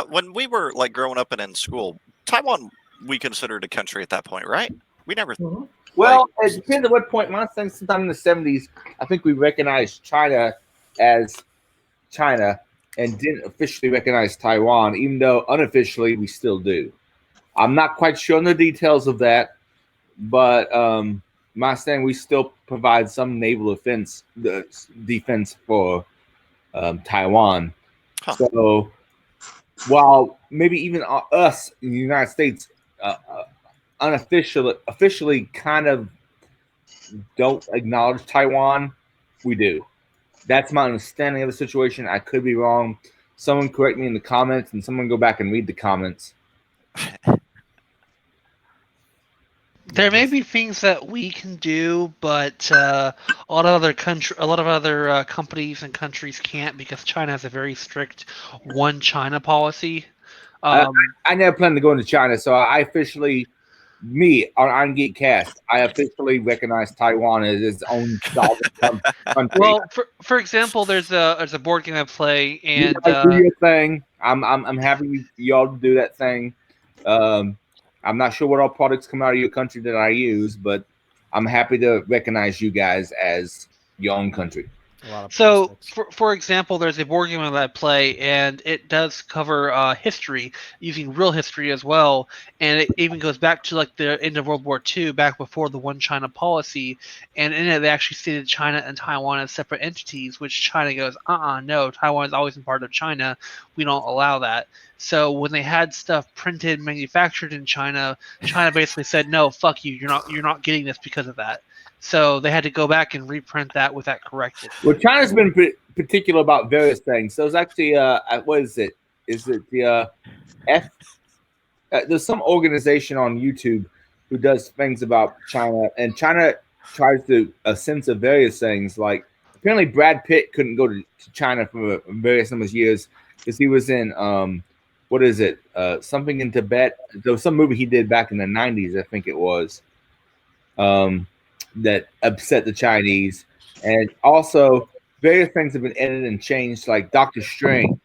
When we were like growing up and in school, Taiwan we considered a country at that point, right? We never. Mhm. Well, it depends at what point. My thing, sometime in the 70s, I think we recognized China as China and didn't officially recognize Taiwan, even though unofficially we still do. I'm not quite sure on the details of that, but my understanding, we still provide some naval defense for Taiwan. Huh. So while maybe even us in the United States officially kind of don't acknowledge Taiwan, we do. That's my understanding of the situation. I could be wrong. Someone correct me in the comments, and someone go back and read the comments. There may be things that we can do, but a lot of other companies and countries can't, because China has a very strict one China policy. I never plan to go into China, so I officially, me on Irongeek Cast, I officially recognize Taiwan as its own sovereign country. Well, for example, there's a board game I play, and you guys do your thing. I'm happy y'all to do that thing. I'm not sure what all products come out of your country that I use, but I'm happy to recognize you guys as your own country. So, for example, there's a board game that I play, and it does cover history, using real history as well, and it even goes back to like the end of World War II, back before the one China policy, and in it they actually stated China and Taiwan as separate entities, which China goes, no, Taiwan has always been part of China, we don't allow that. So when they had stuff printed, manufactured in China, China basically said, no, fuck you, you're not getting this because of that. So they had to go back and reprint that with that corrected. Well, China's been particular about various things. So it's actually, what is it? Is it the there's some organization on YouTube who does things about China, and China tries to censor various things. Like apparently Brad Pitt couldn't go to China for various number of years because he was in what is it? Something in Tibet. There was some movie he did back in the 90s, I think it was. That upset the Chinese, and also various things have been edited and changed, like Doctor Strange.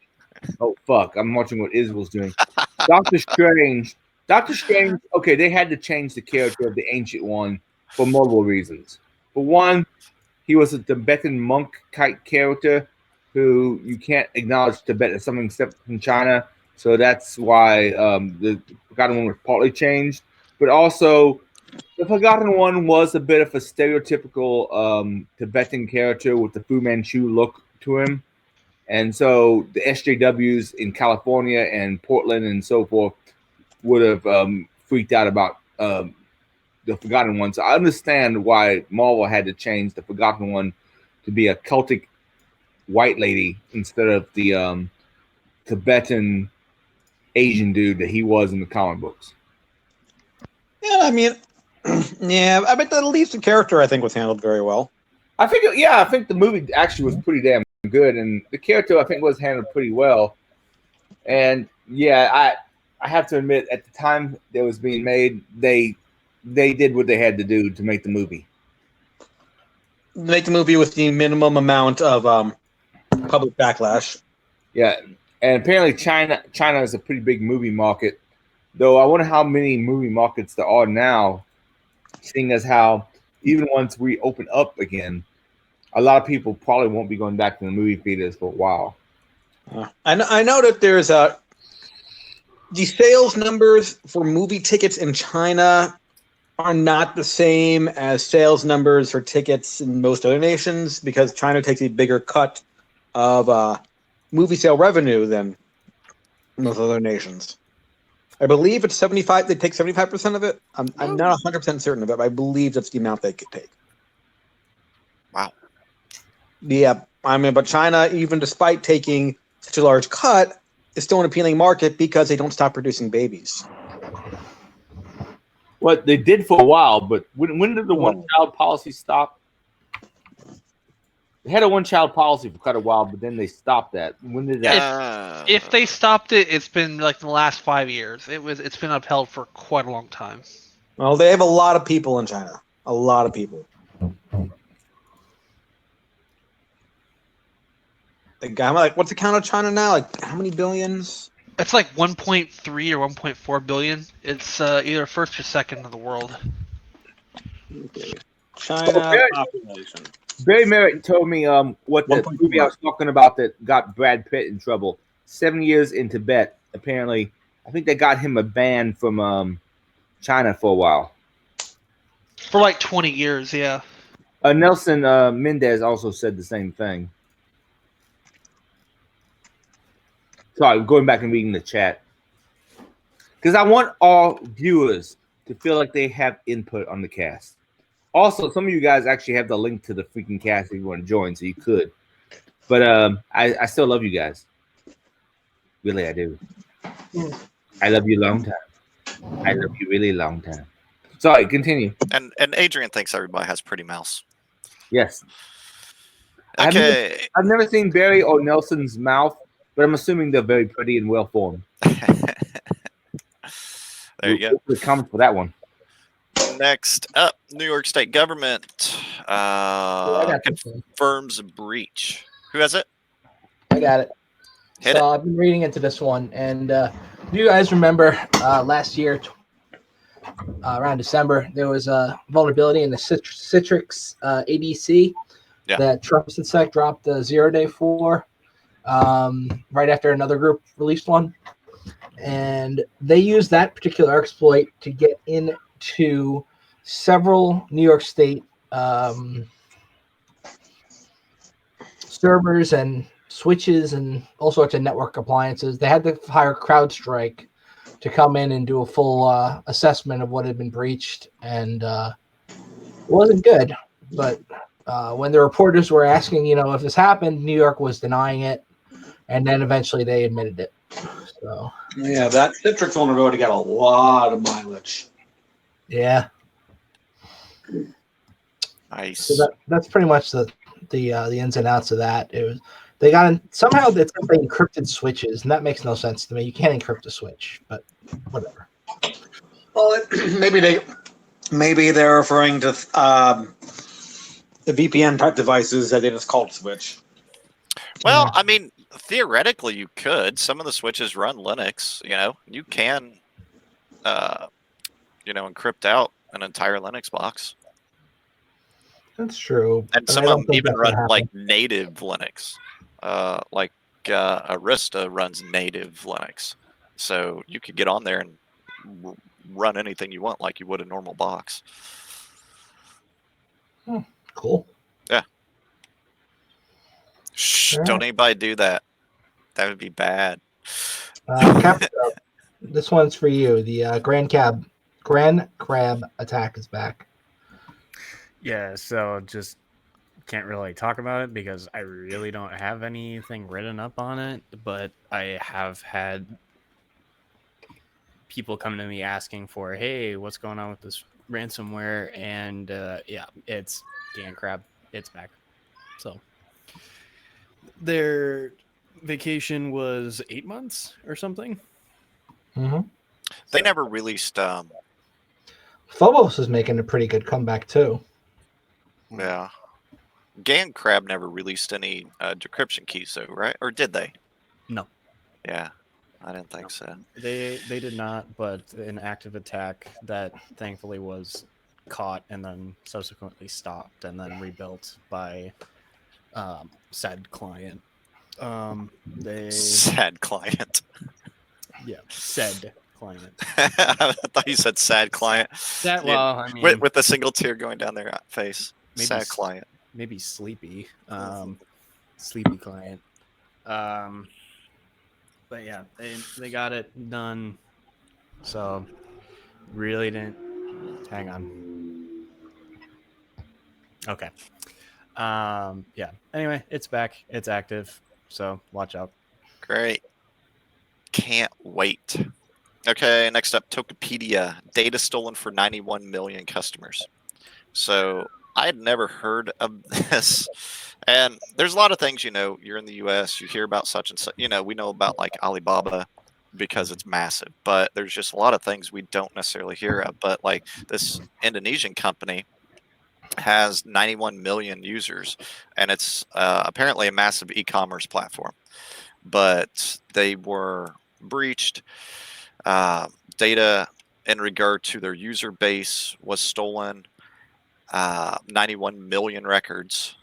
Oh fuck, I'm watching what Israel's doing. Doctor Strange. Okay, they had to change the character of the Ancient One for multiple reasons. For one, he was a Tibetan monk type character who you can't acknowledge Tibet as something separate from China, so that's why the Forgotten One was partly changed. But also, the Forgotten One was a bit of a stereotypical Tibetan character with the Fu Manchu look to him. And so the SJWs in California and Portland and so forth would have freaked out about the Forgotten One. So I understand why Marvel had to change the Forgotten One to be a cultic white lady instead of the Tibetan Asian dude that he was in the comic books. Yeah, I mean, yeah, I mean, at least the character I think was handled very well. I think the movie actually was pretty damn good, and the character I think was handled pretty well. And yeah, I have to admit, at the time that was being made, they did what they had to do to make the movie. Make the movie with the minimum amount of public backlash. Yeah, and apparently China is a pretty big movie market. Though I wonder how many movie markets there are now, seeing as how even once we open up again, a lot of people probably won't be going back to the movie theaters for a while. I know that there's the sales numbers for movie tickets in China are not the same as sales numbers for tickets in most other nations because China takes a bigger cut of movie sale revenue than most other nations. I believe it's 75. They take 75% of it. I'm not 100% certain of it, but I believe that's the amount they could take. Wow. Yeah, I mean, but China, even despite taking such a large cut, is still an appealing market because they don't stop producing babies. Well, they did for a while, but when did the one-child policy stop? They had a one-child policy for quite a while, but then they stopped that. When did that? If they stopped it, it's been like the last 5 years. It's been upheld for quite a long time. Well, they have a lot of people in China. A lot of people. What's the count of China now? Like, how many billions? It's like 1.3 or 1.4 billion. It's either first or second in the world. Okay. China population. Barry Merritt told me what the movie I was talking about that got Brad Pitt in trouble. 7 years in Tibet. Apparently, I think they got him a ban from China for a while. For like 20 years, yeah. Nelson Mendez also said the same thing. Sorry, going back and reading the chat. Because I want all viewers to feel like they have input on the cast. Also, some of you guys actually have the link to the freaking cast if you want to join, so you could. But I still love you guys. Really, I do. I love you long time. I love you really long time. Sorry, continue. And Adrian thinks everybody has pretty mouse. Yes. Okay. I've never seen Barry or Nelson's mouth, but I'm assuming they're very pretty and well formed. There you go. The comment for that one. Next up, New York State government confirms a breach. Who has it? I got it. Hit it. I've been reading into this one, and you guys remember last year, around December, there was a vulnerability in the Citrix ADC that TrustedSec dropped the 0-day for right after another group released one. And they used that particular exploit to get into several New York State servers and switches and all sorts of network appliances. They had to hire CrowdStrike to come in and do a full assessment of what had been breached, and it wasn't good. But when the reporters were asking, if this happened, New York was denying it, and then eventually they admitted it. So yeah, that Citrix vulnerability got a lot of mileage. Yeah. Nice. So that's pretty much the ins and outs of that. It was they got somehow they encrypted switches, and that makes no sense to me. You can't encrypt a switch, but whatever. Well, maybe they're referring to the VPN type devices that they just called switch. Well, I mean, theoretically, you could. Some of the switches run Linux. You can, encrypt out an entire Linux box. That's true. And some of them even run like native Linux. Like Arista runs native Linux. So you could get on there and run anything you want like you would a normal box. Cool. Yeah. Shh, don't anybody do that. That would be bad. This one's for you. The Grand Crab attack is back. Yeah, so just can't really talk about it because I really don't have anything written up on it, but I have had people come to me asking for, hey, what's going on with this ransomware? And it's Grand Crab. It's back. So their vacation was 8 months or something. Mm-hmm. They never released. Phobos is making a pretty good comeback too. Yeah. Gan Crab never released any decryption keys, though, right? Or did they? No. Yeah, I didn't think so. They did not, but an active attack that thankfully was caught and then subsequently stopped and then rebuilt by Said client. They Sad client. yeah, said client. I thought you said sad client. That well, I mean, With a single tear going down their face. Maybe Sad client. maybe sleepy. Sleepy client. But yeah, they got it done. So really didn't hang on. Okay. Yeah. Anyway, it's back. It's active. So watch out. Great. Can't wait. Okay, next up, Tokopedia. Data stolen for 91 million customers. So I had never heard of this. And there's a lot of things, you're in the US, you hear about such and such. We know about like Alibaba because it's massive, but there's just a lot of things we don't necessarily hear of. But like this Indonesian company has 91 million users, and it's apparently a massive e-commerce platform. But they were breached. Data in regard to their user base was stolen. 91 million records.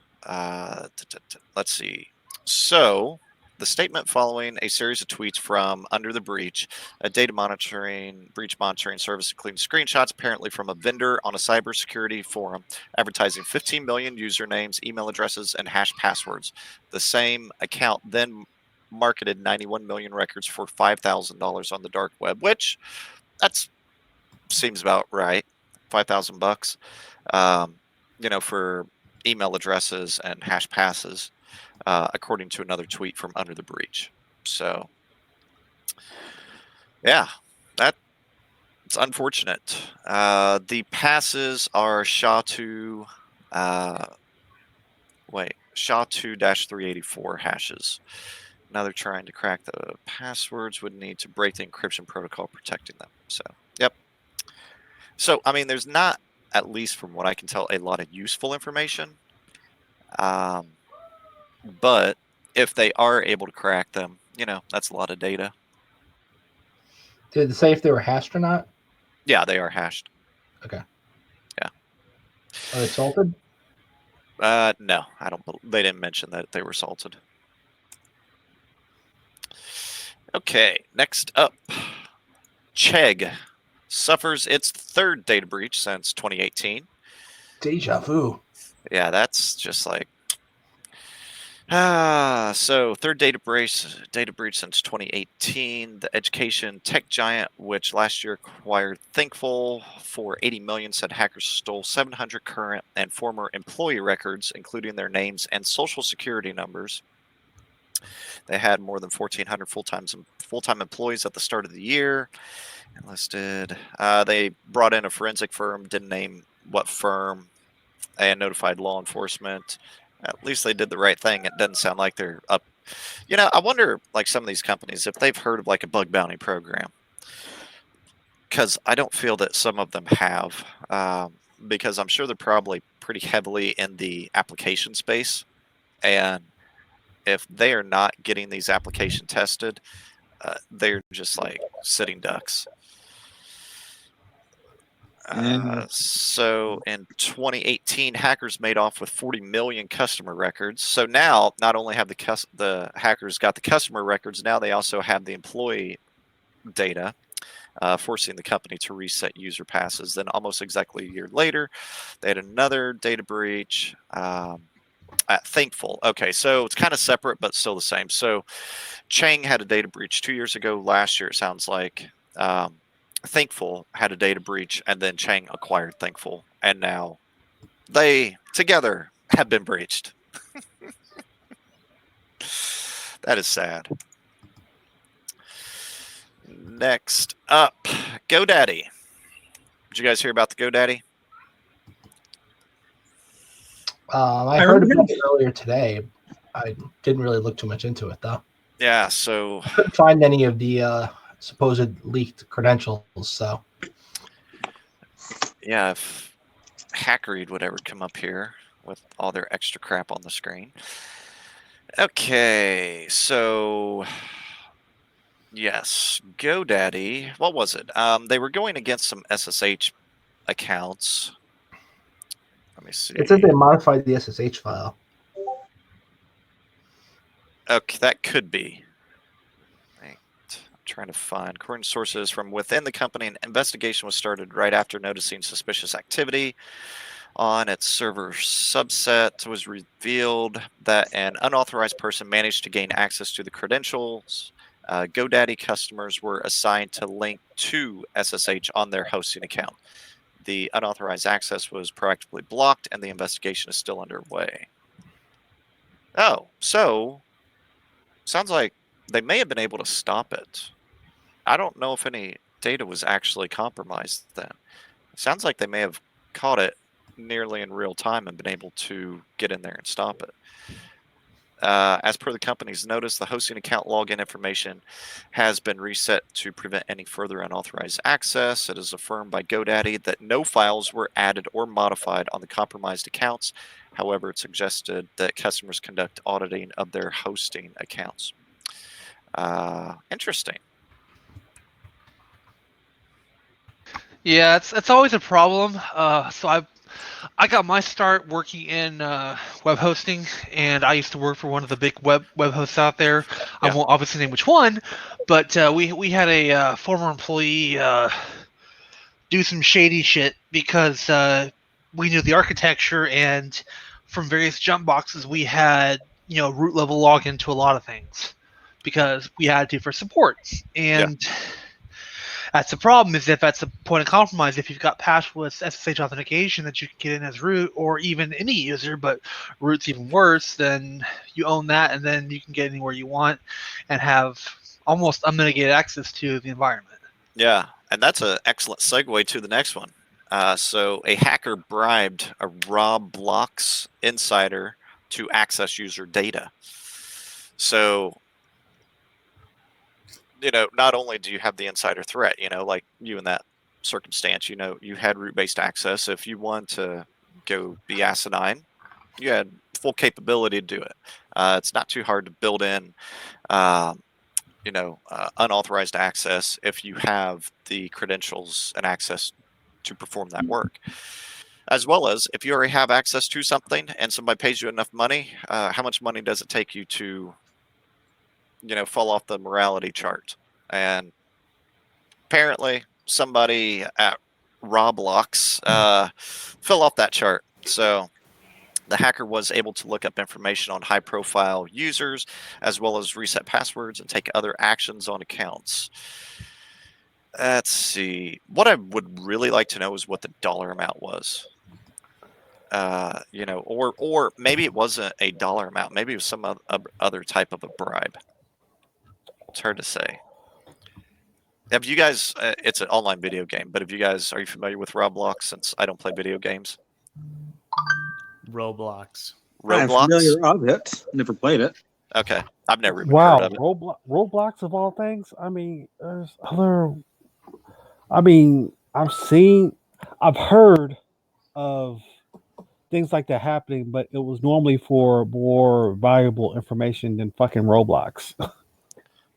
Let's see. So the statement following a series of tweets from Under the Breach, a data breach monitoring service, including screenshots apparently from a vendor on a cybersecurity forum advertising 15 million usernames, email addresses, and hash passwords. The same account then marketed 91 million records for $5,000 on the dark web, which seems about right. $5,000, for email addresses and hash passes, according to another tweet from Under the Breach. So, yeah, it's unfortunate. The passes are SHA-2, SHA-2-384 hashes. Now they're trying to crack the passwords, would need to break the encryption protocol protecting them. So, yep. So, I mean, there's not, at least from what I can tell, a lot of useful information. But if they are able to crack them, that's a lot of data. Did it say if they were hashed or not? Yeah, they are hashed. Okay. Yeah. Are they salted? No, they didn't mention that they were salted. Okay, next up, Chegg suffers its third data breach since 2018. Deja vu. Yeah, that's just like so third data breach since 2018. The education tech giant, which last year acquired Thinkful for 80 million, said hackers stole 700 current and former employee records, including their names and social security numbers. They had more than 1,400 full-time employees at the start of the year. Enlisted. They brought in a forensic firm, didn't name what firm, and notified law enforcement. At least they did the right thing. It doesn't sound like they're up. I wonder, like some of these companies, if they've heard of like a bug bounty program. Because I don't feel that some of them have. Because I'm sure they're probably pretty heavily in the application space. And if they are not getting these application tested, they're just like sitting ducks. So in 2018, hackers made off with 40 million customer records. So now, not only have the hackers got the customer records, now they also have the employee data, forcing the company to reset user passes. Then almost exactly a year later, they had another data breach at Thinkful. Okay, so it's kind of separate, but still the same. So Chang had a data breach 2 years ago. Last year, it sounds like. Thinkful had a data breach, and then Chang acquired Thinkful, and now they together have been breached. That is sad. Next up, GoDaddy. Did you guys hear about the GoDaddy? I heard about it earlier today. I didn't really look too much into it, though. Yeah, so Couldn't find any of the supposed leaked credentials, so yeah, if Hackeread would ever come up here with all their extra crap on the screen. Okay, so yes, GoDaddy. What was it? They were going against some SSH accounts. Let me see. it says they modified the SSH file. Okay, that could be. Right. I'm trying to find. According to sources from within the company, an investigation was started right after noticing suspicious activity on its server subset. It was revealed that an unauthorized person managed to gain access to the credentials. GoDaddy customers were assigned to link to SSH on their hosting account. The unauthorized access was proactively blocked, and the investigation is still underway. Oh, so sounds like they may have been able to stop it. I don't know if any data was actually compromised then. It sounds like they may have caught it nearly in real time and been able to get in there and stop it. As per the company's notice, the hosting account login information has been reset to prevent any further unauthorized access. It is affirmed by GoDaddy that no files were added or modified on the compromised accounts. However, it suggested that customers conduct auditing of their hosting accounts. Interesting. Yeah, it's always a problem. So I got my start working in web hosting, and I used to work for one of the big web hosts out there. I Yeah. won't obviously name which one, but we had a former employee do some shady shit because we knew the architecture, and from various jump boxes we had root level login to a lot of things because we had to for support. And that's the problem, is if that's the point of compromise, if you've got passwords SSH authentication that you can get in as root, or even any user, but root's even worse, then you own that, and then you can get anywhere you want and have almost unmitigated access to the environment. Yeah, and that's an excellent segue to the next one. So a hacker bribed a Roblox insider to access user data. So, not only do you have the insider threat, like you in that circumstance, you had root-based access. If you want to go be asinine, you had full capability to do it. It's not too hard to build in unauthorized access if you have the credentials and access to perform that work. As well as if you already have access to something and somebody pays you enough money, how much money does it take you to, fall off the morality chart? And apparently somebody at Roblox fell off that chart. So the hacker was able to look up information on high-profile users, as well as reset passwords and take other actions on accounts. Let's see. What I would really like to know is what the dollar amount was. Or maybe it wasn't a dollar amount. Maybe it was some other type of a bribe. It's hard to say. Have you guys? It's an online video game, but are you familiar with Roblox? Since I don't play video games. Roblox. I'm familiar of it. Never played it. Okay, I've never even heard of it. Roblox of all things. I mean, there's other. I've heard of things like that happening, but it was normally for more valuable information than fucking Roblox.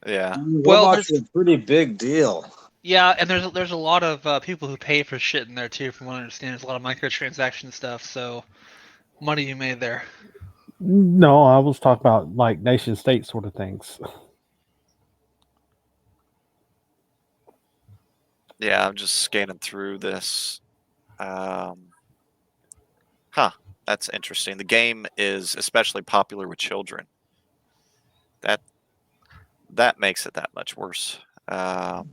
Yeah. Well, Roblox is a pretty big deal. Yeah, and there's a lot of people who pay for shit in there too, from what I understand. There's a lot of microtransaction stuff, so money you made there. No, I was talking about like nation state sort of things. Yeah, I'm just scanning through this. That's interesting. The game is especially popular with children. That makes it that much worse. The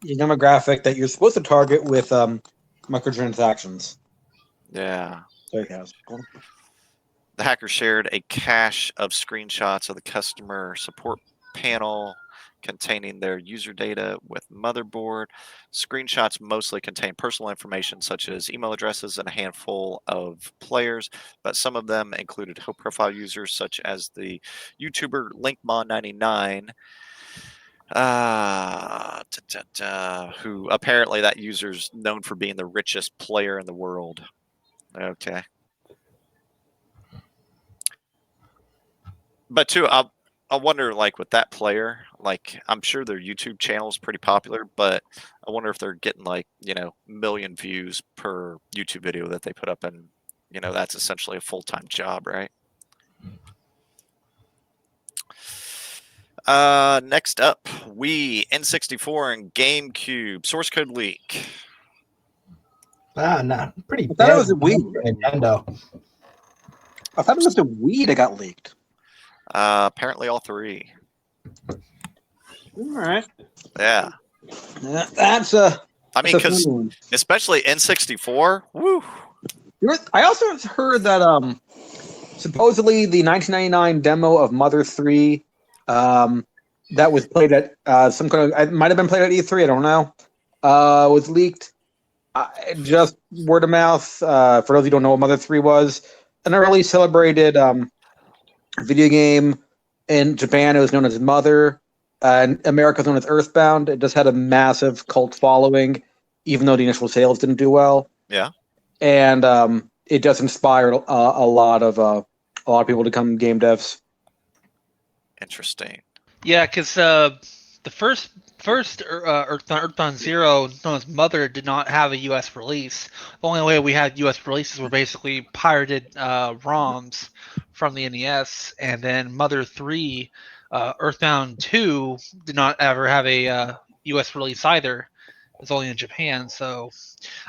demographic that you're supposed to target with microtransactions. Yeah. Sarcastic. The hacker shared a cache of screenshots of the customer support panel containing their user data with motherboard. Screenshots mostly contain personal information such as email addresses and a handful of players, but some of them included high-profile users such as the YouTuber LinkMon99, who apparently that user's known for being the richest player in the world. Okay. But too, I wonder, like with that player, like I'm sure their YouTube channel is pretty popular, but I wonder if they're getting like million views per YouTube video that they put up, and that's essentially a full-time job, right? Next up, Wii, N64, and GameCube source code leak. Nah, pretty I thought bad. it was a Wii. Nintendo. I thought it was the Wii that got leaked. Apparently all three. All right. Yeah. That's a. I mean, because especially N64. Woo. I also heard that supposedly the 1999 demo of Mother 3 that was played at some kind of, it might have been played at E3, I don't know, was leaked. Just word of mouth. For those who don't know what Mother 3 was, an early celebrated video game in Japan. It was known as Mother. In America, it was known as Earthbound. It just had a massive cult following, even though the initial sales didn't do well. Yeah. And it just inspired a lot of people to become game devs. Interesting. Yeah, because the first Earthbound Zero, known as Mother, did not have a U.S. release. The only way we had U.S. releases were basically pirated ROMs from the NES, and then Mother 3, Earthbound 2 did not ever have a U.S. release either. It was only in Japan. So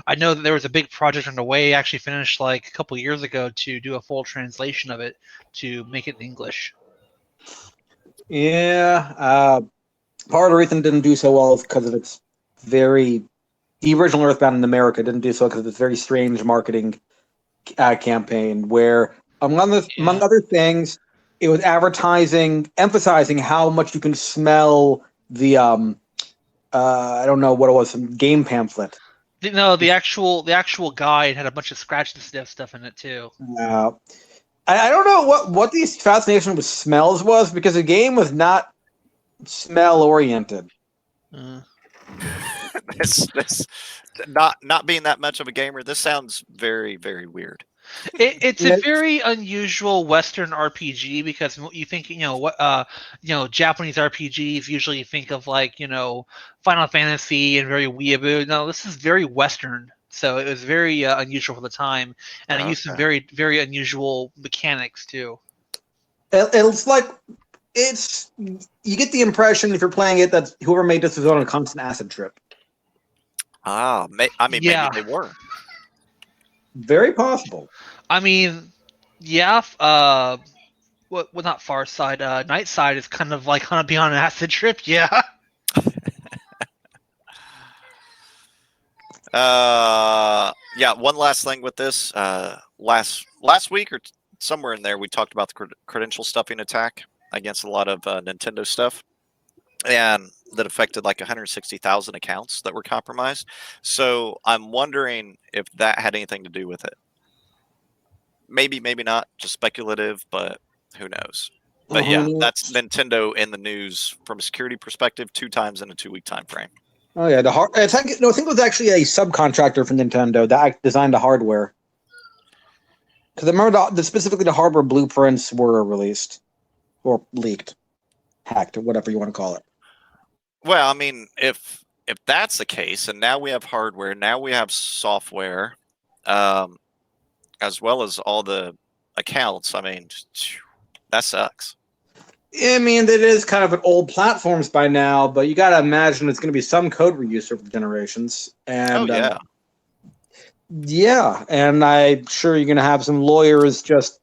I know that there was a big project underway, actually finished like a couple years ago, to do a full translation of it to make it in English. Yeah. Part of the reason it didn't do so well is because of its the original Earthbound in America didn't do so because of its very strange marketing campaign where, among other things, it was emphasizing how much you can smell the I don't know what it was, some game pamphlet. No, the actual guide had a bunch of scratch and sniff stuff in it too. I don't know what the fascination with smells was, because the game was not smell oriented. This not being that much of a gamer, this sounds very, very weird. It's a very unusual Western RPG, because you think, Japanese RPGs usually you think of like, Final Fantasy and very weeaboo. No, this is very Western, so it was very unusual for the time, and it used some very, very unusual mechanics too. It's like you get the impression if you're playing it that whoever made this was on a constant acid trip. Maybe they were. Very possible. I mean, yeah. Well, not Far Side. Night Side is kind of like be on an acid trip. Yeah. Yeah. One last thing with this. Last week or somewhere in there, we talked about the credential stuffing attack against a lot of Nintendo stuff, and that affected like 160,000 accounts that were compromised. So I'm wondering if that had anything to do with it. Maybe not, just speculative, but who knows? But yeah, that's Nintendo in the news from a security perspective 2 times in a 2-week time frame. Oh yeah, I think it was actually a subcontractor for Nintendo that designed the hardware. Because I remember specifically the hardware blueprints were released or leaked, hacked, or whatever you want to call it. Well, I mean, if that's the case, and now we have hardware, now we have software, as well as all the accounts. I mean, that sucks. I mean, it is kind of an old platforms by now, but you got to imagine it's going to be some code reuse over generations. And, yeah, and I'm sure you're going to have some lawyers just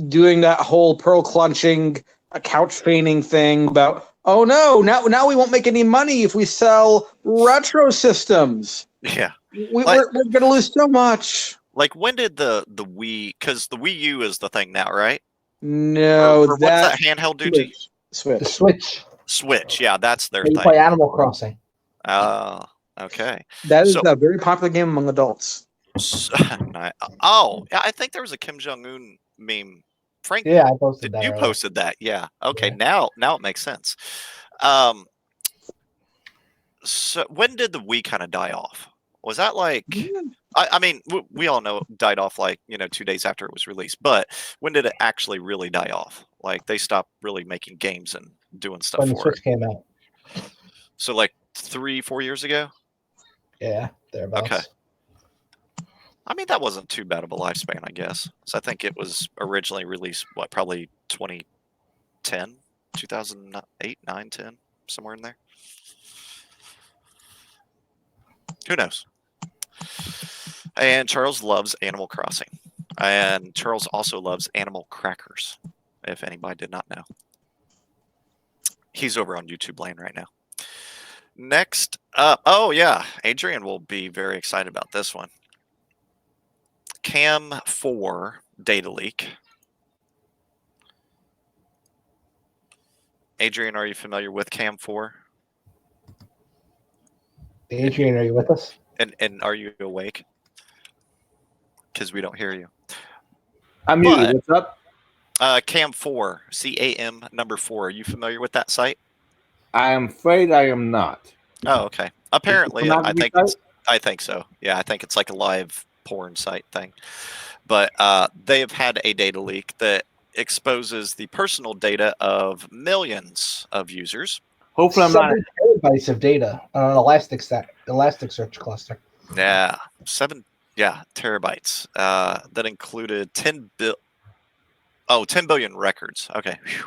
doing that whole pearl clutching, couch feigning thing about, oh no, now we won't make any money if we sell retro systems. Yeah, we're going to lose so much. Like, when did the Wii? Because the Wii U is the thing now, right? No, what's that handheld do? Switch. The Switch. Switch, yeah, that's their You thing. play Animal Crossing. Oh, okay. That is a very popular game among adults. Yeah, I think there was a Kim Jong-un meme. Frank, yeah, I posted that. You posted that, yeah. Okay, yeah. Now it makes sense. So when did the Wii kind of die off? Was that like? I mean, we all know it died off like 2 days after it was released. But when did it actually really die off? Like, they stopped really making games and doing stuff when for the Switch came out. So like 3-4 years ago. Yeah, thereabouts. Okay. I mean, that wasn't too bad of a lifespan, I guess. So I think it was originally released, probably 2010, 2008, 9, 10, somewhere in there. Who knows? And Charles loves Animal Crossing. And Charles also loves animal crackers, if anybody did not know. He's over on YouTube Land right now. Next up, oh yeah, Adrian will be very excited about this one. Cam 4 data leak. Adrian, are you familiar with Cam 4? Adrian, are you with us? And are you awake? Because we don't hear you. I'm But- muted. What's up? Cam 4, CAM number 4. Are you familiar with that site? I am afraid I am not. Oh, okay. Apparently, I pornography think site? it's, I think so. Yeah, I think it's like a live porn site thing. But they have had a data leak that exposes the personal data of millions of users. Hopefully, I'm not. 7 terabytes of data on an Elasticsearch cluster. Yeah, 7 terabytes. That included 10 billion records. Okay. Whew.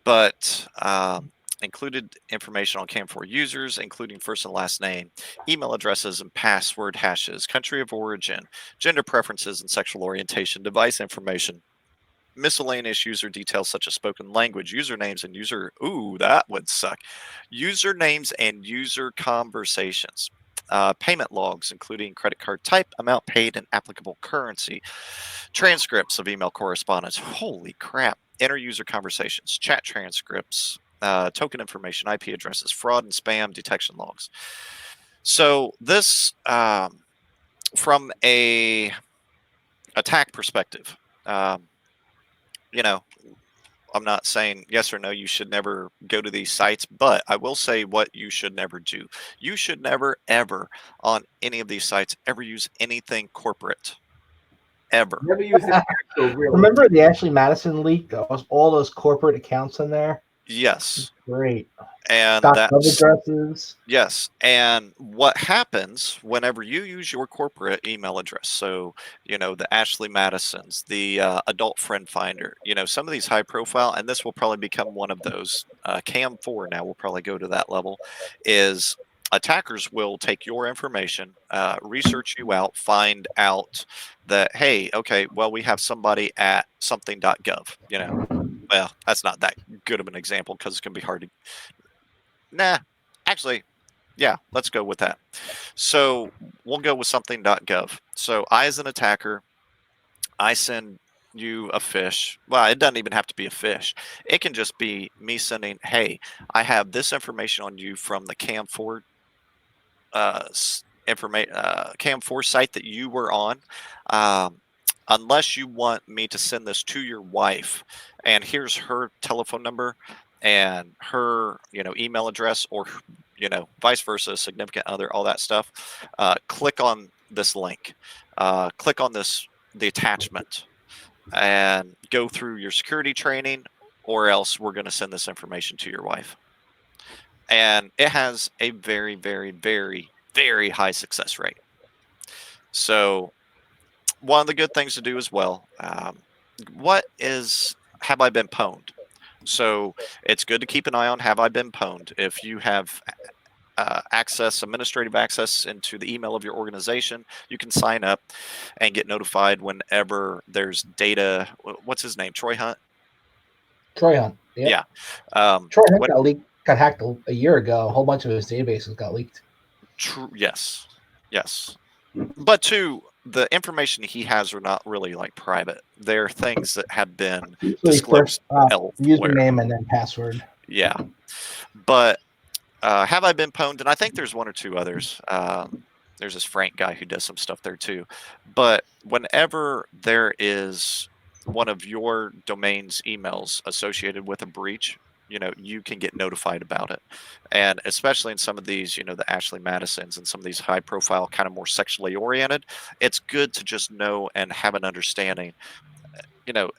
But included information on Cam4 users, including first and last name, email addresses and password hashes, country of origin, gender preferences and sexual orientation, device information, miscellaneous user details such as spoken language, usernames and that would suck. Usernames and user conversations. Payment logs, including credit card type, amount paid, and applicable currency. Transcripts of email correspondence. Holy crap. Inter-user conversations, chat transcripts, token information, IP addresses, fraud and spam detection logs. So this, from a attack perspective, you know, I'm not saying yes or no, you should never go to these sites, but I will say what you should never do. You should never, ever, on any of these sites, ever use anything corporate. Ever. Never use it. Really. Remember the Ashley Madison leak? That was all those corporate accounts in there. Yes. Great. And Web that's addresses. yes. And what happens whenever you use your corporate email address? So, you know, the Ashley Madisons, the Adult Friend Finder, you know, some of these high profile, and this will probably become one of those. Cam 4 now will probably go to that level, is attackers will take your information, research you out, find out that, hey, okay, well, we have somebody at something.gov, you know. Well, that's not that good of an example because it can be hard to. Nah, actually, yeah, let's go with that. So we'll go with something.gov. So I, as an attacker, I send you a fish. Well, it doesn't even have to be a fish. It can just be me sending, hey, I have this information on you from the Cam4 Cam4 site that you were on. Unless you want me to send this to your wife, and here's her telephone number and her, you know, email address, or, you know, vice versa, significant other, all that stuff. Click on this link. Click on the attachment, and go through your security training, or else we're going to send this information to your wife. And it has a very, very, very, very high success rate. So one of the good things to do as well, have I been pwned? So it's good to keep an eye on have I been pwned. If you have administrative access into the email of your organization, you can sign up and get notified whenever there's data. What's his name? Troy Hunt? Troy Hunt. Yep. Yeah. Troy Hunt got hacked a year ago. A whole bunch of his databases got leaked. True. Yes. But the information he has are not really like private. They're things that have been disclosed elsewhere. Username and then password. Yeah. But have I been pwned? And I think there's one or two others. There's this Frank guy who does some stuff there too. But whenever there is one of your domain's emails associated with a breach, you know, you can get notified about it. And especially in some of these, you know, the Ashley Madisons and some of these high profile, kind of more sexually oriented, it's good to just know and have an understanding, you know.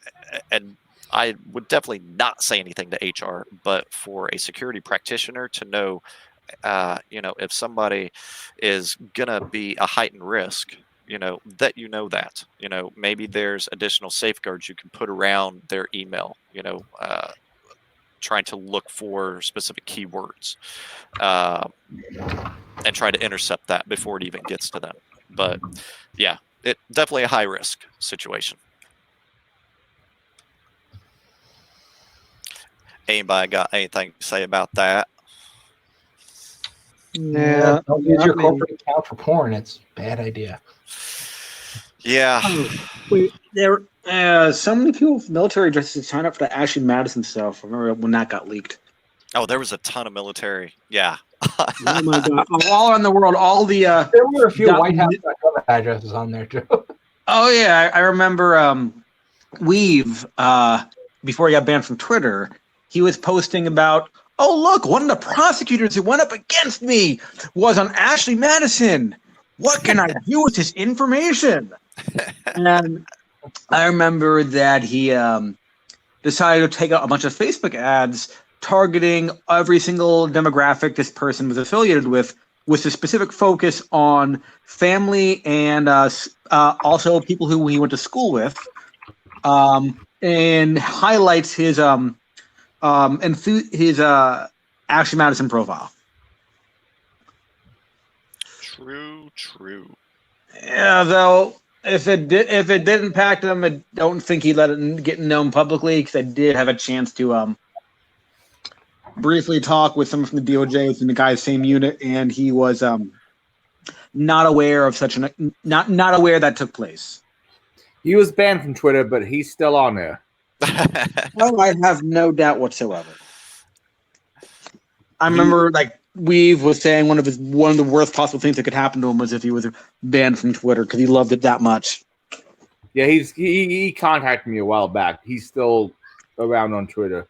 And I would definitely not say anything to HR, but for a security practitioner to know, you know, if somebody is going to be a heightened risk, you know, that, you know, maybe there's additional safeguards you can put around their email, you know, trying to look for specific keywords and try to intercept that before it even gets to them. But yeah, it definitely a high risk situation. Anybody got anything to say about that? Yeah, don't use your corporate account for porn. It's a bad idea. Yeah. Wait, there so many people with military dresses signed up for the Ashley Madison stuff. I remember when that got leaked. Oh, there was a ton of military. Yeah. Oh my god! All around the world, all the There were a few White House addresses on there too. Oh yeah, I remember Weave before he got banned from Twitter. He was posting about, oh look, one of the prosecutors who went up against me was on Ashley Madison. What can I do with this information? And I remember that he decided to take out a bunch of Facebook ads targeting every single demographic this person was affiliated with a specific focus on family and also people who he went to school with, and highlights his Ashley Madison profile. True. Yeah, though if it did impact him, I don't think he let it get known publicly, because I did have a chance to briefly talk with someone from the DOJ in the guy's same unit, and he was not aware of such not aware that took place. He was banned from Twitter, but he's still on there. Oh, I have no doubt whatsoever. I remember, like, Weave was saying one of the worst possible things that could happen to him was if he was banned from Twitter, because he loved it that much. Yeah, he contacted me a while back. He's still around on Twitter.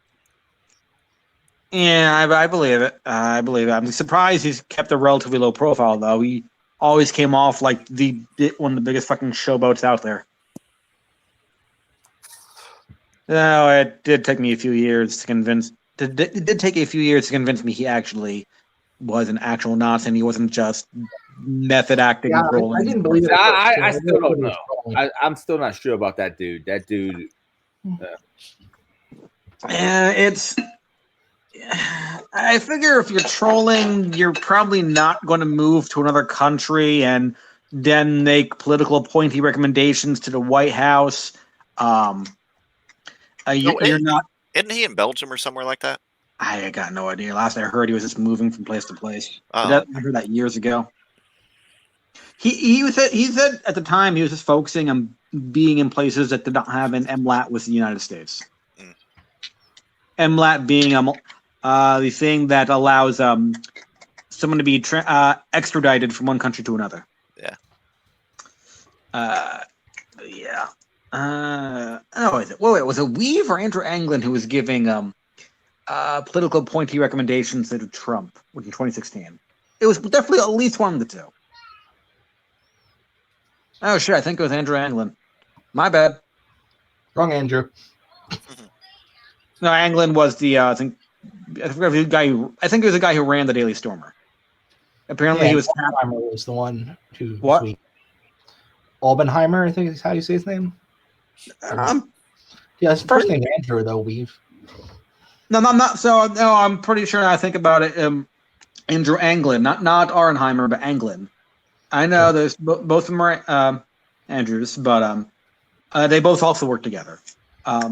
Yeah, I believe it. I'm surprised he's kept a relatively low profile, though. He always came off like one of the biggest fucking showboats out there. No, it did take me a few years to convince. It did take a few years to convince me he actually was an actual Nazi, and he wasn't just method acting. Yeah, I didn't believe it. I still don't know. I'm still not sure about that dude. That dude. It's. I figure if you're trolling, you're probably not going to move to another country and then make political appointee recommendations to the White House. You're not. Isn't he in Belgium or somewhere like that? I got no idea. Last I heard, he was just moving from place to place. Oh. I heard that years ago. He said at the time he was just focusing on being in places that did not have an MLAT with the United States. MLAT being the thing that allows someone to be extradited from one country to another. Yeah. Yeah. Was it Weave or Andrew Anglin who was giving political appointee recommendations to Trump in 2016? It was definitely at least one of the two. Oh shit! I think it was Andrew Anglin. My bad. Wrong, Andrew. No, Anglin was the I forgot the guy. I think it was the guy who ran the Daily Stormer. Apparently, he was. Oppenheimer was the one who. What? Oppenheimer, I think is how you say his name. Yeah, his first name Andrew though. Weave. No, I'm not. So no, I'm pretty sure. I think about it. Andrew Anglin, not Auernheimer, but Anglin. I know there's both of them are Andrews, but they both also work together. Guy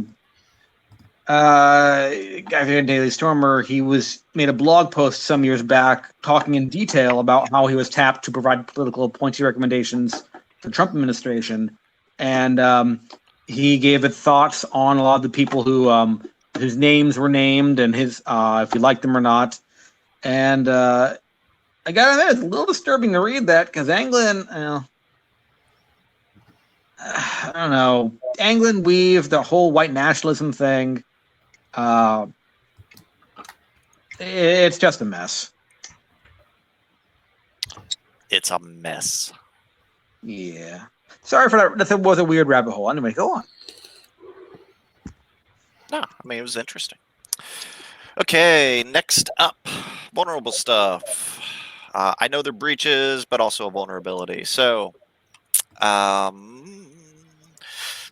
from Daily Stormer, he made a blog post some years back talking in detail about how he was tapped to provide political appointee recommendations for the Trump administration, and he gave it thoughts on a lot of the people whose names were named and his if he liked them or not. And I gotta admit, it's a little disturbing to read that, because Anglin, I don't know, Anglin, Weave, the whole white nationalism thing. It's just a mess. It's a mess. Yeah. Sorry for that. That was a weird rabbit hole. Anyway, go on. No, I mean, it was interesting. Okay, next up, vulnerable stuff. I know they're breaches, but also a vulnerability. So,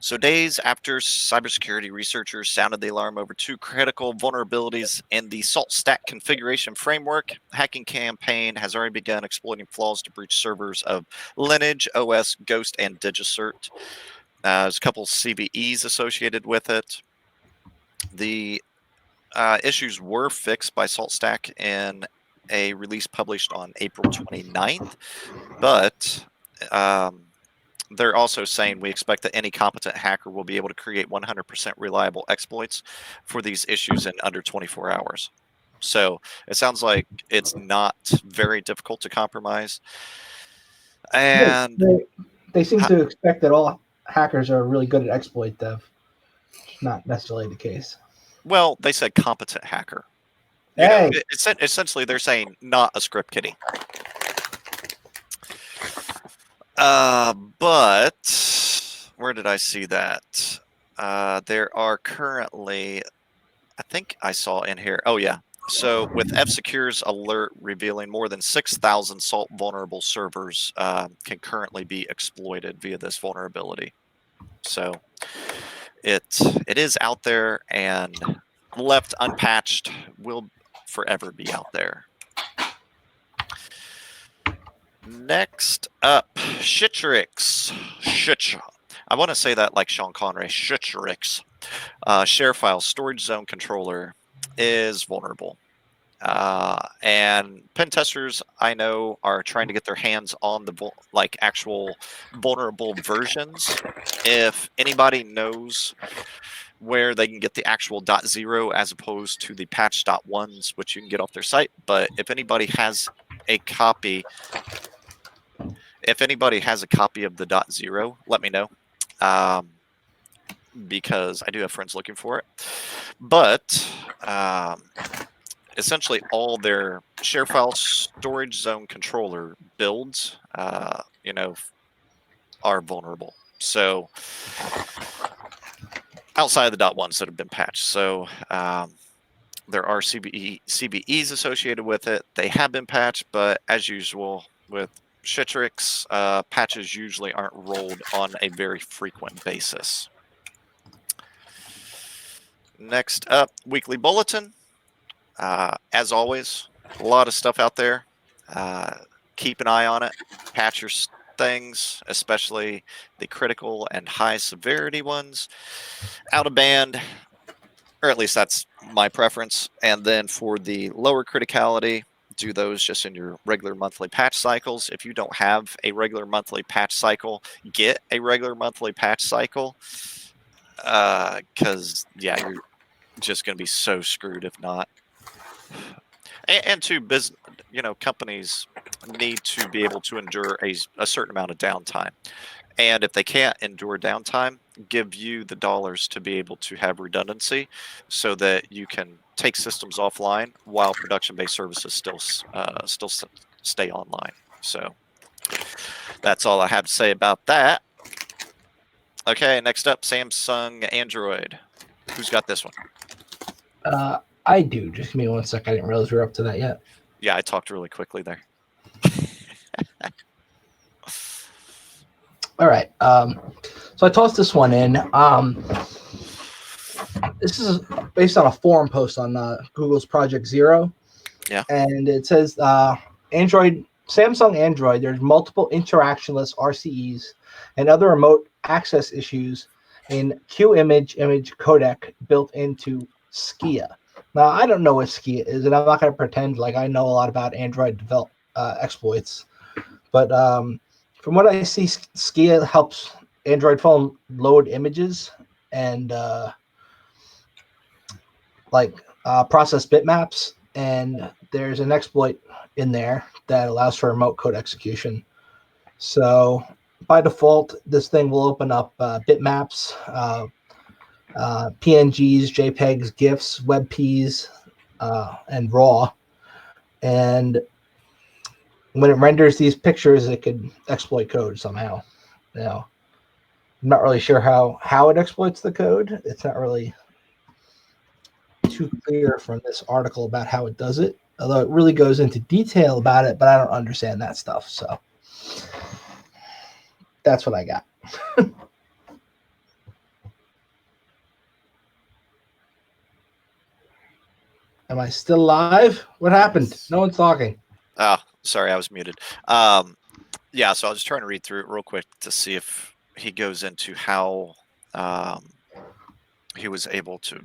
So days after cybersecurity researchers sounded the alarm over 2 critical vulnerabilities in the Salt Stack configuration framework, hacking campaign has already begun exploiting flaws to breach servers of Lineage, OS, Ghost, and DigiCert. There's a couple CVEs associated with it. The issues were fixed by Salt Stack in a release published on April 29th, but they're also saying we expect that any competent hacker will be able to create 100% reliable exploits for these issues in under 24 hours. So it sounds like it's not very difficult to compromise. And they seem to expect that all hackers are really good at exploit dev. Not necessarily the case. Well, they said competent hacker. Hey. Essentially, they're saying not a script kiddie. But where did I see that? There are currently, I think I saw in here. Oh, yeah. So with F-Secure's alert revealing more than 6,000 Salt vulnerable servers can currently be exploited via this vulnerability. So it is out there, and left unpatched will forever be out there. Next up, Shitrix. I want to say that like Sean Connery. Shitrix. Share file storage zone controller is vulnerable. And pen testers, I know, are trying to get their hands on the actual vulnerable versions. If anybody knows where they can get the actual .0 as opposed to the patch .1s, which you can get off their site, but if anybody has a copy of the .0, let me know, because I do have friends looking for it. But essentially, all their share file storage zone controller builds, are vulnerable. So outside of the .1s that have been patched. So there are CVEs associated with it. They have been patched, but as usual with Shitrix, patches usually aren't rolled on a very frequent basis. Next up, weekly bulletin. As always, a lot of stuff out there. Keep an eye on it. Patch your things, especially the critical and high severity ones, out of band, or at least that's my preference. And then for the lower criticality, do those just in your regular monthly patch cycles. If you don't have a regular monthly patch cycle, get a regular monthly patch cycle, because you're just going to be so screwed if not. And to business, companies need to be able to endure a certain amount of downtime. And if they can't endure downtime, give you the dollars to be able to have redundancy so that you can take systems offline while production-based services still stay online. So that's all I have to say about that. Okay, next up, Samsung Android. Who's got this one? I do. Just give me 1 sec. I didn't realize we were up to that yet. Yeah, I talked really quickly there. All right. So I tossed this one in. This is based on a forum post on Google's Project Zero. Yeah. And it says Samsung Android, there's multiple interactionless RCEs and other remote access issues in QImage image codec built into Skia. Now, I don't know what Skia is, and I'm not going to pretend like I know a lot about Android exploits. But from what I see, Skia helps Android phone load images and process bitmaps. And there's an exploit in there that allows for remote code execution. So by default, this thing will open up bitmaps, PNGs, JPEGs, GIFs, WebPs, and RAW. And when it renders these pictures, it could exploit code somehow. Now, I'm not really sure how it exploits the code. It's not really too clear from this article about how it does it, although it really goes into detail about it, but I don't understand that stuff. So that's what I got. Am I still live? What happened? Yes. No one's talking. Oh, sorry, I was muted. Yeah, so I was trying to read through it real quick to see if he goes into how he was able to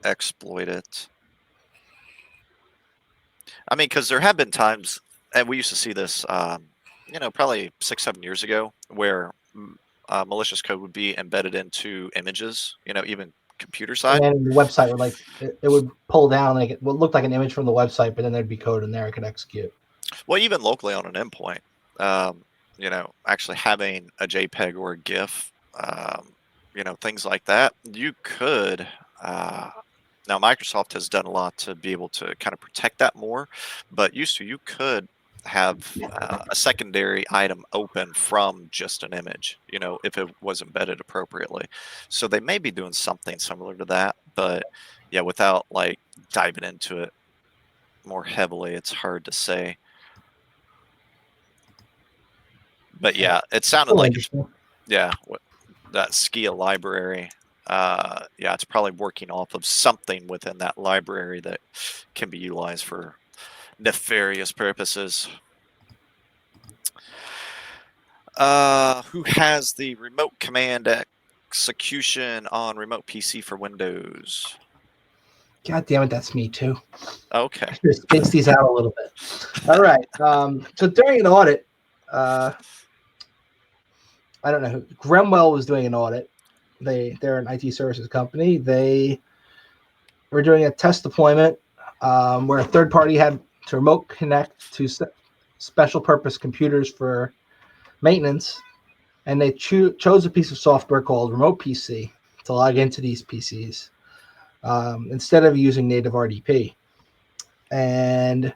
exploit it. I mean, because there have been times, and we used to see this, probably 6-7 years ago, where malicious code would be embedded into images, even computer side. And the website would it would pull down like it would look like an image from the website, but then there'd be code in there it could execute. Well, even locally on an endpoint, actually having a JPEG or a GIF, things like that, you could. Now, Microsoft has done a lot to be able to kind of protect that more, but used to you could have a secondary item open from just an image, if it was embedded appropriately. So they may be doing something similar to that, but yeah, without like diving into it more heavily, it's hard to say. But yeah, it sounded like that Skia library. It's probably working off of something within that library that can be utilized for nefarious purposes. Who has the remote command execution on remote PC for Windows? God damn it, that's me too. Okay. Just space these out a little bit. All right. So during an audit, I don't know who Gremwell was doing an audit. They're an IT services company. They were doing a test deployment where a third party had to remote connect to special purpose computers for maintenance, and they chose a piece of software called Remote PC to log into these PCs instead of using native RDP. And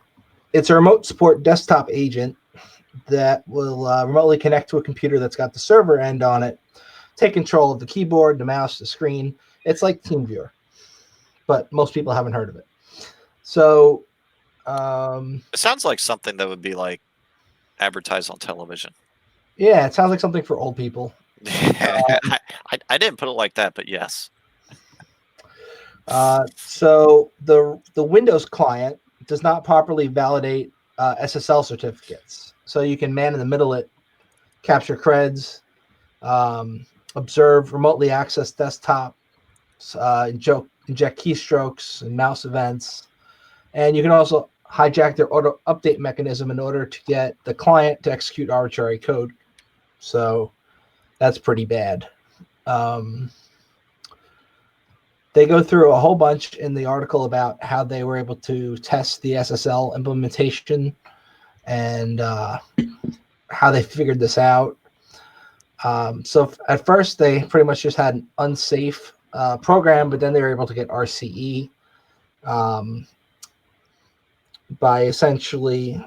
it's a remote support desktop agent that will remotely connect to a computer that's got the server end on it, take control of the keyboard, the mouse, the screen. It's like TeamViewer, but most people haven't heard of it. So it sounds like something that would be like advertised on television. Yeah, it sounds like something for old people. I didn't put it like that, but yes. So the Windows client does not properly validate SSL certificates. So you can man in the middle it, capture creds, observe remotely access desktops, inject keystrokes and mouse events. And you can also hijack their auto update mechanism in order to get the client to execute arbitrary code. So that's pretty bad. They go through a whole bunch in the article about how they were able to test the SSL implementation and how they figured this out. So at first, they pretty much just had an unsafe program, but then they were able to get RCE by essentially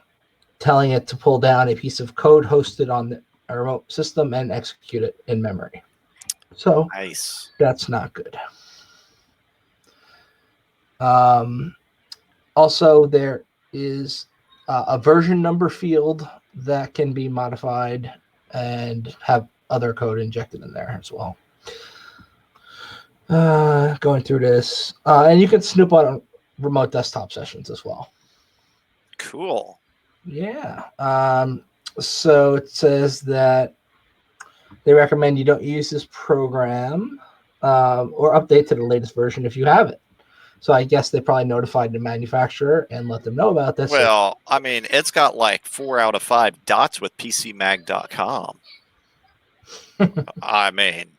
telling it to pull down a piece of code hosted on a remote system and execute it in memory. So nice. That's not good. Also, there is a version number field that can be modified and have other code injected in there as well. Going through this, and you can snoop on remote desktop sessions as well. Cool. Yeah. So it says that they recommend you don't use this program or update to the latest version if you have it. So I guess they probably notified the manufacturer and let them know about this. Well, I mean, it's got like 4 out of 5 dots with PCMag.com. I mean,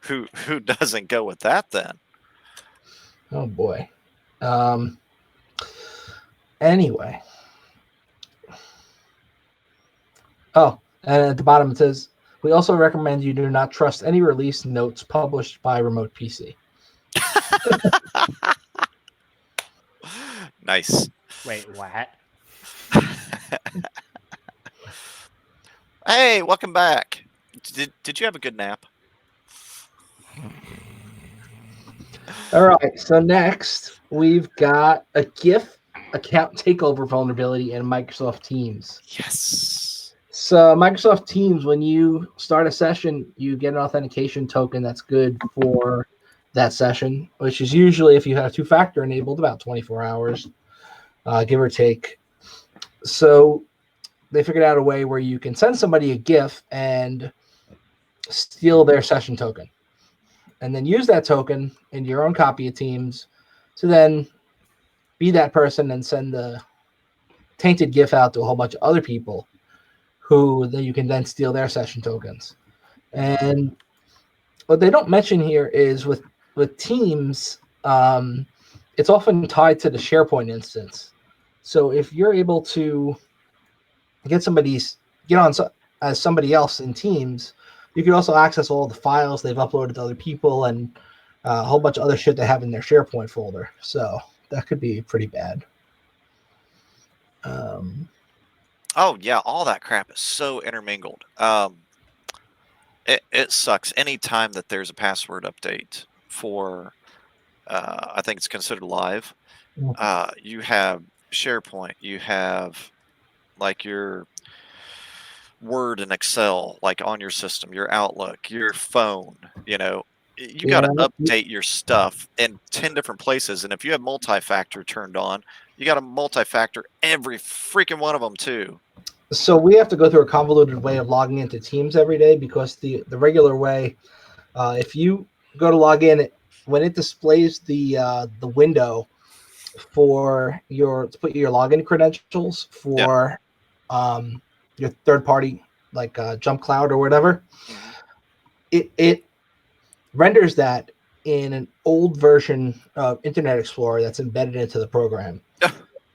who doesn't go with that then? Oh boy. Anyway. Oh, and at the bottom it says, we also recommend you do not trust any release notes published by Remote PC. Nice. Wait, what? Hey, welcome back. Did you have a good nap? All right. So next, we've got a GIF account takeover vulnerability in Microsoft Teams. Yes. So Microsoft Teams, when you start a session, you get an authentication token that's good for that session, which is usually, if you have two-factor enabled, about 24 hours, give or take. So they figured out a way where you can send somebody a GIF and steal their session token, and then use that token in your own copy of Teams to then be that person and send the tainted GIF out to a whole bunch of other people who then you can then steal their session tokens. And what they don't mention here is with Teams, it's often tied to the SharePoint instance. So if you're able to get on as somebody else in Teams, you can also access all the files they've uploaded to other people and a whole bunch of other shit they have in their SharePoint folder. So that could be pretty bad. Oh yeah, all that crap is so intermingled. It sucks anytime that there's a password update for I think it's considered live. You have SharePoint, you have like your Word and Excel, like on your system, your Outlook, your phone, you got to update your stuff in 10 different places. And if you have multi-factor turned on, you got to multi-factor every freaking one of them too. So we have to go through a convoluted way of logging into Teams every day, because the regular way, if you go to log in, when it displays the window for to put your login credentials for your third party, like Jump Cloud or whatever, it renders that in an old version of Internet Explorer that's embedded into the program.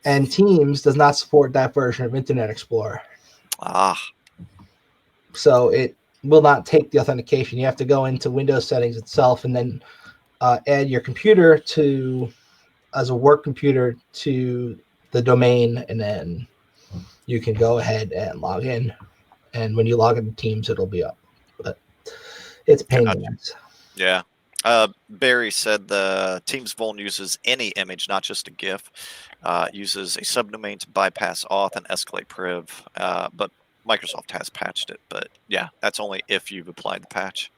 And Teams does not support that version of Internet Explorer. So it will not take the authentication. You have to go into Windows settings itself and then add your computer as a work computer to the domain, and then you can go ahead and log in. And when you log into Teams, it'll be up. But it's a pain in the ass. Yeah. Barry said the Teams Vuln uses any image, not just a GIF. Uses a subdomain to bypass auth and escalate priv. But Microsoft has patched it. But yeah, that's only if you've applied the patch.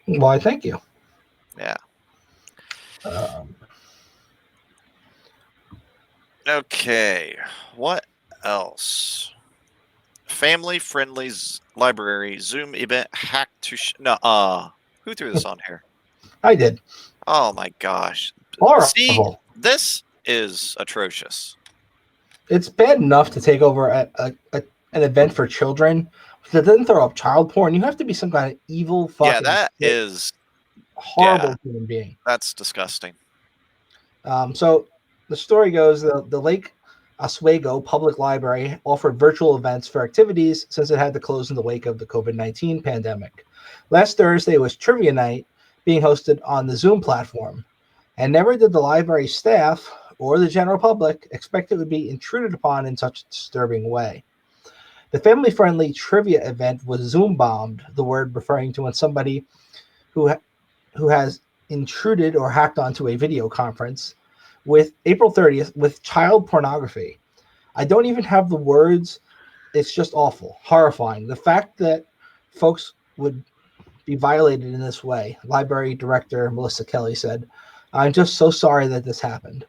Why, thank you. Yeah. Okay. What else? Family friendly library Zoom event hacked to who threw this on here? I did. Oh my gosh. Horrible. See, this is atrocious. It's bad enough to take over an event for children that doesn't throw up child porn. You have to be some kind of evil fucking. Yeah, that is horrible human being. That's disgusting. So the story goes the Lake Oswego Public Library offered virtual events for activities since it had to close in the wake of the COVID-19 pandemic. Last Thursday was trivia night being hosted on the Zoom platform, and never did the library staff or the general public expect it would be intruded upon in such a disturbing way. The family-friendly trivia event was Zoom bombed, the word referring to when somebody who has intruded or hacked onto a video conference with April 30th with child pornography. I don't even have the words. It's just awful, horrifying. The fact that folks would be violated in this way, Library Director Melissa Kelly said, "I'm just so sorry that this happened."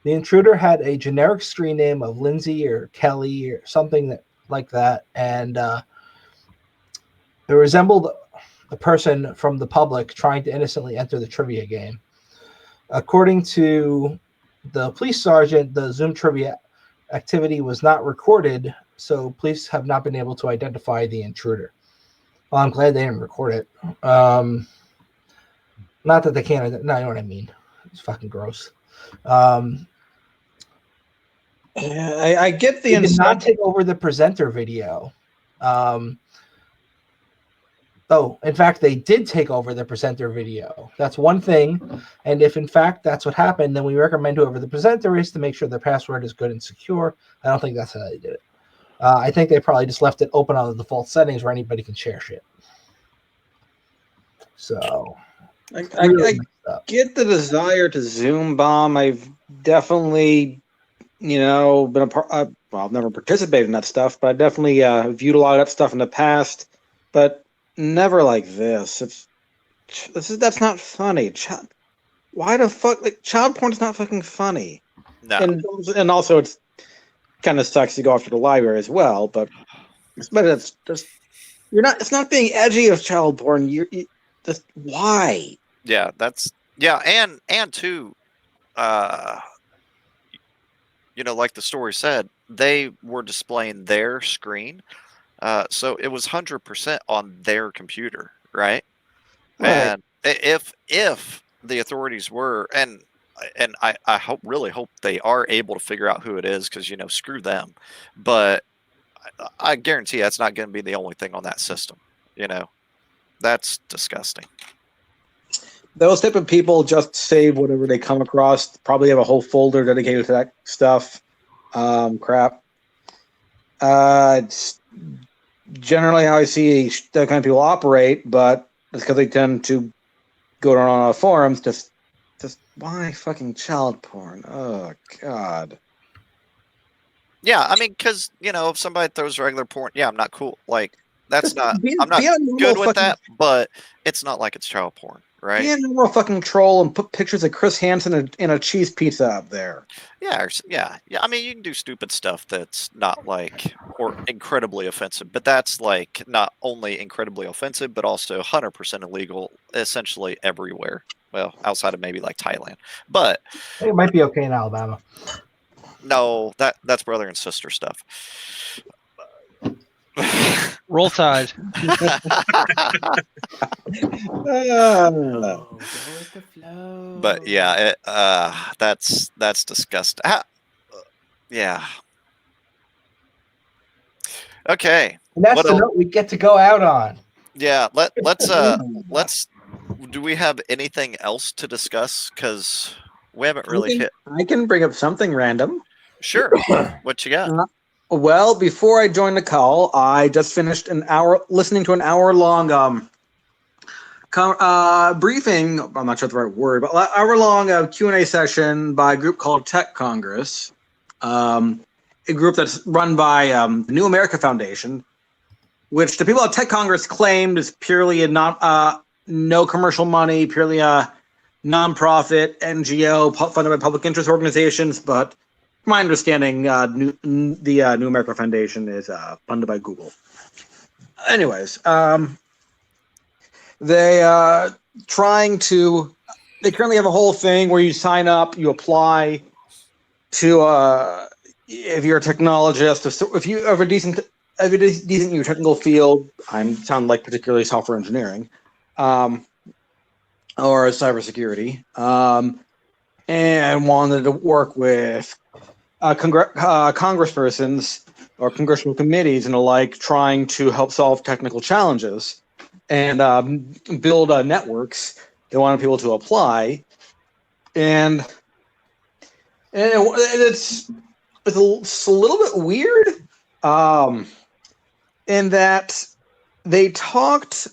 The intruder had a generic screen name of Lindsay or Kelly or something like that, and it resembled a person from the public trying to innocently enter the trivia game. According to the police sergeant, the Zoom trivia activity was not recorded, so police have not been able to identify the intruder. Well, I'm glad they didn't record it. Not that they can't. No, you know what I mean. It's fucking gross. I get the they did not take over the presenter video. In fact, they did take over the presenter video. That's one thing. And if, in fact, that's what happened, then we recommend whoever the presenter is to make sure their password is good and secure. I don't think that's how they did it. I think they probably just left it open on the default settings where anybody can share shit. So, I get the desire to Zoom bomb. I've definitely, been a part. I've never participated in that stuff, but I definitely viewed a lot of that stuff in the past. But never like this. It's that's not funny. Why the fuck? Like, child porn is not fucking funny. No. And also it's kind of sucks to go after the library as well. But it's just it's not being edgy of child porn. You just why? Yeah, and too, like the story said, they were displaying their screen, so it was 100% on their computer, right? And if the authorities were, and I really hope they are able to figure out who it is, because screw them, but I guarantee that's not going to be the only thing on that system. That's disgusting. Those type of people just save whatever they come across. Probably have a whole folder dedicated to that stuff. Crap. It's generally how I see that kind of people operate, but it's because they tend to go on forums. Just why fucking child porn? Oh God. Yeah, I mean, because if somebody throws regular porn, yeah, I'm not cool. Like that's not. I'm not Be a good normal with that, but it's not like it's child porn, right? Be a normal fucking troll and put pictures of Chris Hansen in a cheese pizza up there. Yeah. I mean, you can do stupid stuff that's not like or incredibly offensive, but that's like not only incredibly offensive, but also 100% illegal, essentially everywhere. Well, outside of maybe like Thailand, but It might be okay in Alabama. no, that's brother and sister stuff. Roll Tide. Go with the flow. But yeah, that's disgusting. Yeah. Okay. And that's What the else? note we get to go out on. Yeah. Let's. Do we have anything else to discuss? Because we haven't really hit. I can bring up something random. Sure. What you got? Well, before I joined the call, I just finished listening to an hour-long briefing. I'm not sure the right word, but hour-long Q&A session by a group called Tech Congress, a group that's run by the New America Foundation, which the people at Tech Congress claimed is purely no commercial money, purely a nonprofit NGO funded by public interest organizations, but my understanding, the New America Foundation is funded by Google. Anyways, they currently have a whole thing where you sign up, you apply to, if you're a technologist, if you have a decent in your technical field, sound like particularly software engineering, or cybersecurity, and wanted to work with congresspersons or congressional committees and the like, trying to help solve technical challenges and build networks. They wanted people to apply, and it's a little bit weird in that they talked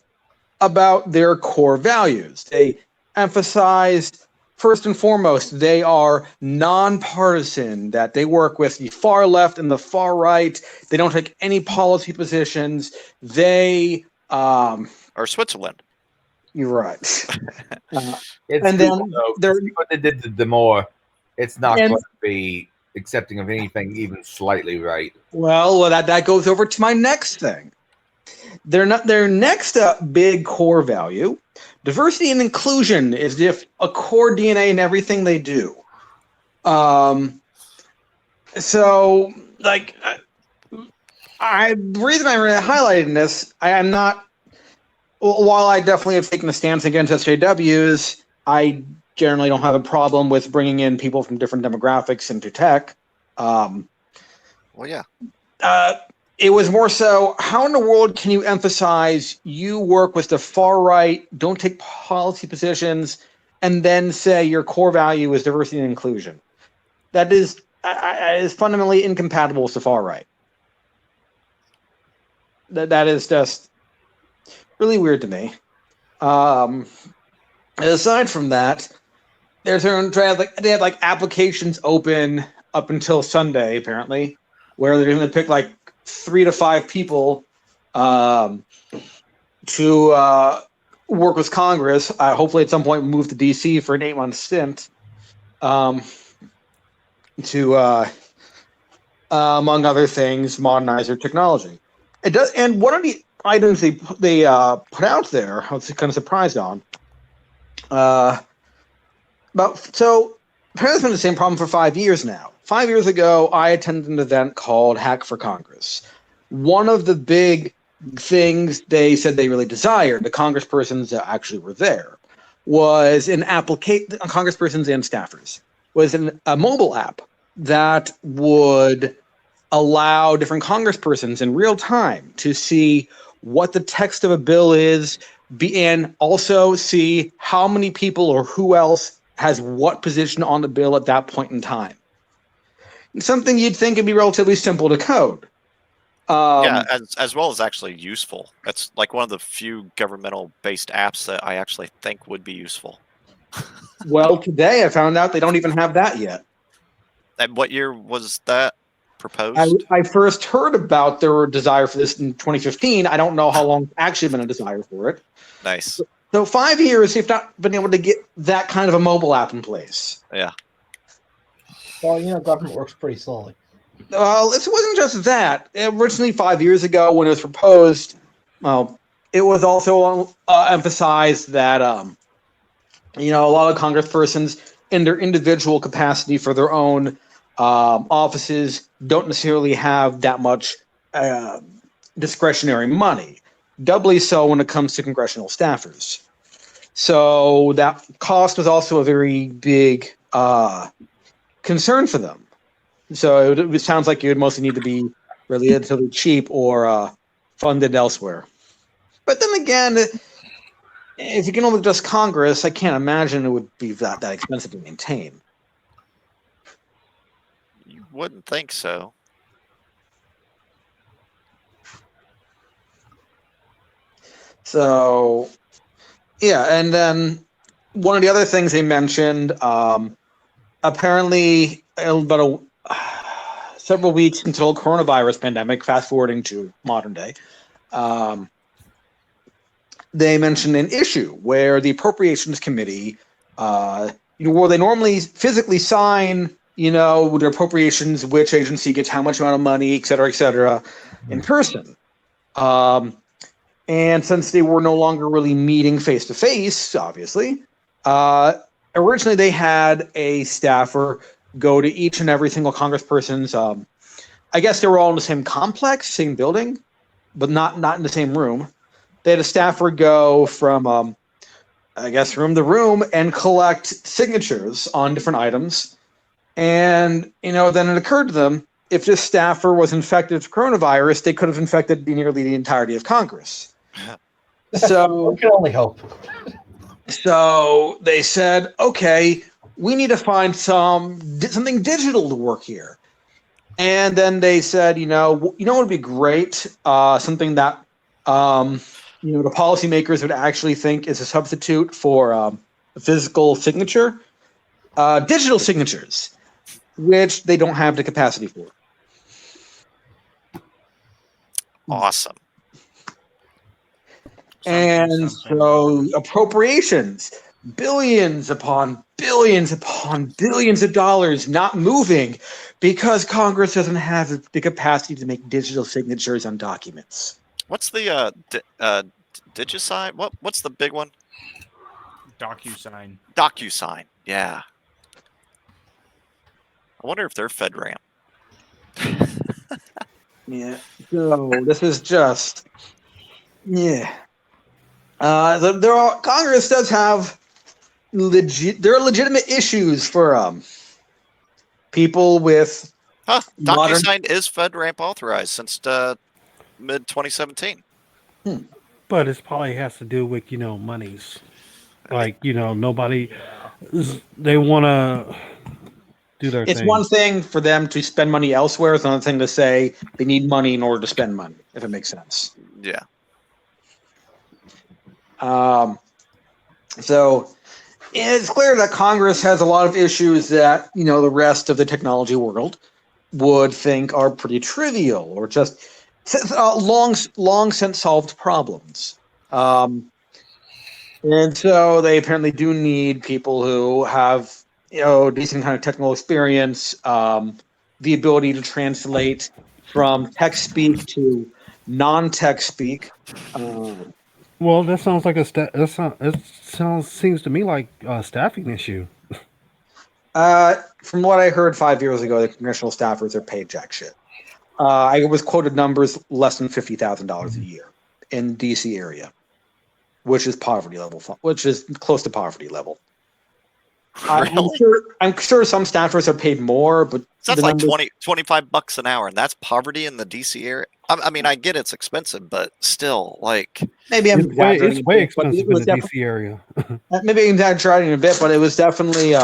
about their core values. They emphasized, first and foremost, they are nonpartisan, that they work with the far left and the far right. They don't take any policy positions. They Or Switzerland. You're right. It's and Google, then though. they're See what they did to Demore. It's not And- going to be accepting of anything even slightly right. well, that goes over to my next thing. Their next big core value, diversity and inclusion, is a core DNA in everything they do. So, like, the reason I'm really highlighting this, I am not. While I definitely have taken a stance against SJWs, I generally don't have a problem with bringing in people from different demographics into tech. Well, yeah. It was more so, how in the world can you emphasize you work with the far right, don't take policy positions, and then say your core value is diversity and inclusion? That is fundamentally incompatible with the far right. That is just really weird to me. Aside from that, they have like applications open up until Sunday, apparently, where they're going to pick like 3 to 5 people to work with Congress. Hopefully, at some point, move to DC for an 8-month stint. To among other things, modernize their technology. It does, and one of the items they put out there, I was kind of surprised on. Apparently it's been the same problem for 5 years now. 5 years ago, I attended an event called Hack for Congress. One of the big things they said they really desired, the congresspersons that actually were there, was an congresspersons and staffers, was a mobile app that would allow different congresspersons in real time to see what the text of a bill is, and also see how many people or who else has what position on the bill at that point in time. Something you'd think would be relatively simple to code. Yeah, as well as actually useful. It's like one of the few governmental-based apps that I actually think would be useful. Well, today I found out they don't even have that yet. And what year was that proposed? I first heard about their desire for this in 2015. I don't know how long it's actually been a desire for it. Nice. So 5 years, they've not been able to get that kind of a mobile app in place. Yeah. Well, government works pretty slowly. Well, it wasn't just that. Originally, 5 years ago, when it was proposed, it was also emphasized that a lot of congresspersons, in their individual capacity for their own offices, don't necessarily have that much discretionary money. Doubly so when it comes to congressional staffers. So that cost was also a very big concern for them. So it sounds like it would mostly need to be relatively cheap or funded elsewhere. But then again, if you can only just Congress, I can't imagine it would be that expensive to maintain. You wouldn't think so. So, yeah, and then one of the other things they mentioned, apparently about several weeks until coronavirus pandemic, fast forwarding to modern day, they mentioned an issue where the Appropriations Committee, where they normally physically sign, their appropriations, which agency gets how much amount of money, et cetera, in person. And since they were no longer really meeting face-to-face, obviously, originally they had a staffer go to each and every single congressperson's, I guess they were all in the same complex, same building, but not in the same room. They had a staffer go from, room to room and collect signatures on different items. And, then it occurred to them, if this staffer was infected with coronavirus, they could have infected nearly the entirety of Congress. So we can only hope. So they said, okay, we need to find something digital to work here. And then they said, what would be great? Something that, the policymakers would actually think is a substitute for a physical signature. Digital signatures, which they don't have the capacity for. Awesome. And so appropriations, billions upon billions upon billions of dollars not moving because Congress doesn't have the capacity to make digital signatures on documents. What's the DigiSign? What's the big one? DocuSign. DocuSign. Yeah. I wonder if they're FedRAMP. Yeah. So this is just, yeah. Congress does have there are legitimate issues for people with DocuSign is FedRAMP authorized since mid 2017. But it probably has to do with monies. Like nobody, they want to do their thing. It's one thing for them to spend money elsewhere. It's another thing to say they need money in order to spend money, if it makes sense. Yeah. So it's clear that Congress has a lot of issues that, the rest of the technology world would think are pretty trivial or just long since solved problems. And so they apparently do need people who have, decent kind of technical experience, the ability to translate from text speak to non-text speak. Well, that sounds like seems to me like a staffing issue. From what I heard 5 years ago, the congressional staffers are paid jack shit. I was quoted numbers less than $50,000 a year in DC area, which is poverty level, which is close to poverty level. Really? I'm sure some staffers are paid more, but So that's the like numbers- 25 bucks an hour, and that's poverty in the DC area. I mean, I get it's expensive, but still, like, maybe I'm exaggerating. It's way a bit, but expensive it was in the DC area. maybe I'm exaggerating a bit, but it was definitely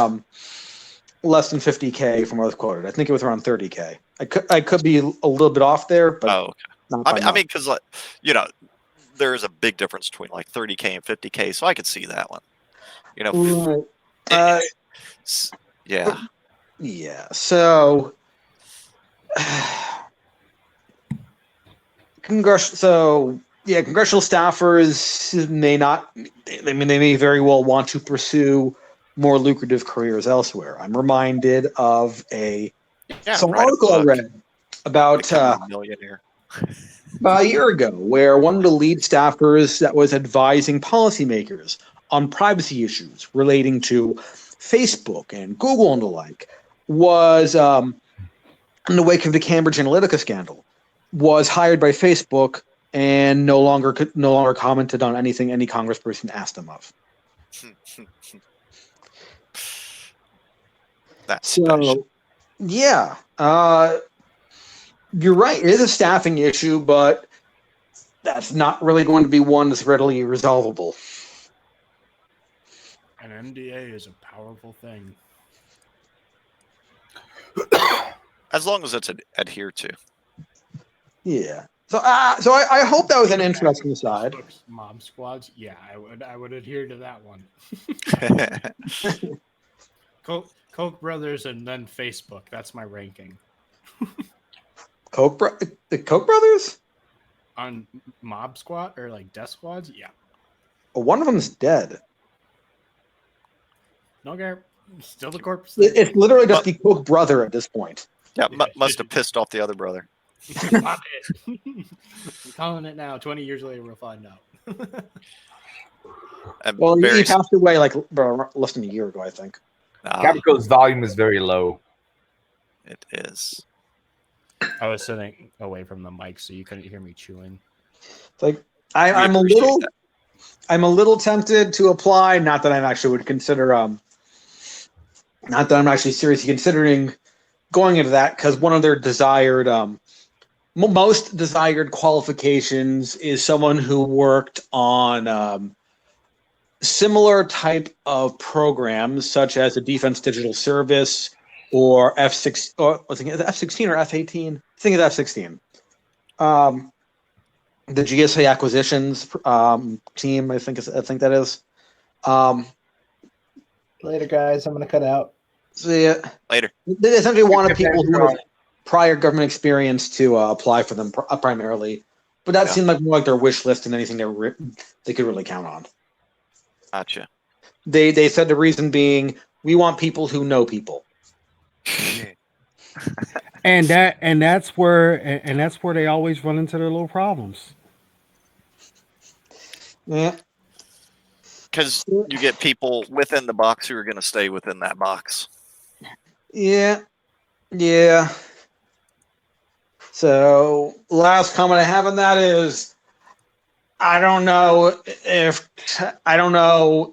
less than 50K from what I was quoted. I think it was around 30K. I could be a little bit off there, but oh, okay. not by I much. mean, because like, there is a big difference between like 30K and 50K, so I could see that one. Right. Yeah. Yeah. So, congressional staffers may not. They may very well want to pursue more lucrative careers elsewhere. I'm reminded of some write a article I book, read about become a millionaire. about a year ago, where one of the lead staffers that was advising policymakers on privacy issues relating to Facebook and Google and the like was, in the wake of the Cambridge Analytica scandal, was hired by Facebook and no longer commented on anything any congressperson asked him of. That's So, special. yeah, you're right. It is a staffing issue, but that's not really going to be one that's readily resolvable. An NDA is a powerful thing. As long as it's adhered to. Yeah. So I hope that was an interesting aside. Facebook's mob squads. Yeah, I would adhere to that one. Koch brothers and then Facebook. That's my ranking. The Koch brothers? On mob squad or like death squads? Yeah. One of them's dead. Okay. Still the corpse. It's literally just the Koch brother at this point. Yeah, must have pissed off the other brother. I'm calling it now. 20 years later, we'll find out. Well, he passed away like less than a year ago, I think. Caprico's volume is very low. It is. I was sitting away from the mic, so you couldn't hear me chewing. It's like I'm a little tempted to apply. Not that I actually would consider. Not that I'm actually seriously considering going into that, because one of their desired, most desired qualifications is someone who worked on similar type of programs, such as a Defense Digital Service or F6, or was it F16 or F18? I think it's F16. The GSA acquisitions team, I think that is. Later, guys. I'm going to cut out. See ya. Later. They essentially wanted people who have prior government experience to apply for them primarily, but that seemed like more like their wish list than anything they could really count on. Gotcha. They said the reason being, we want people who know people. and that's where they always run into their little problems. Yeah. Because you get people within the box who are going to stay within that box. Yeah. So, last comment I have on that is, I don't know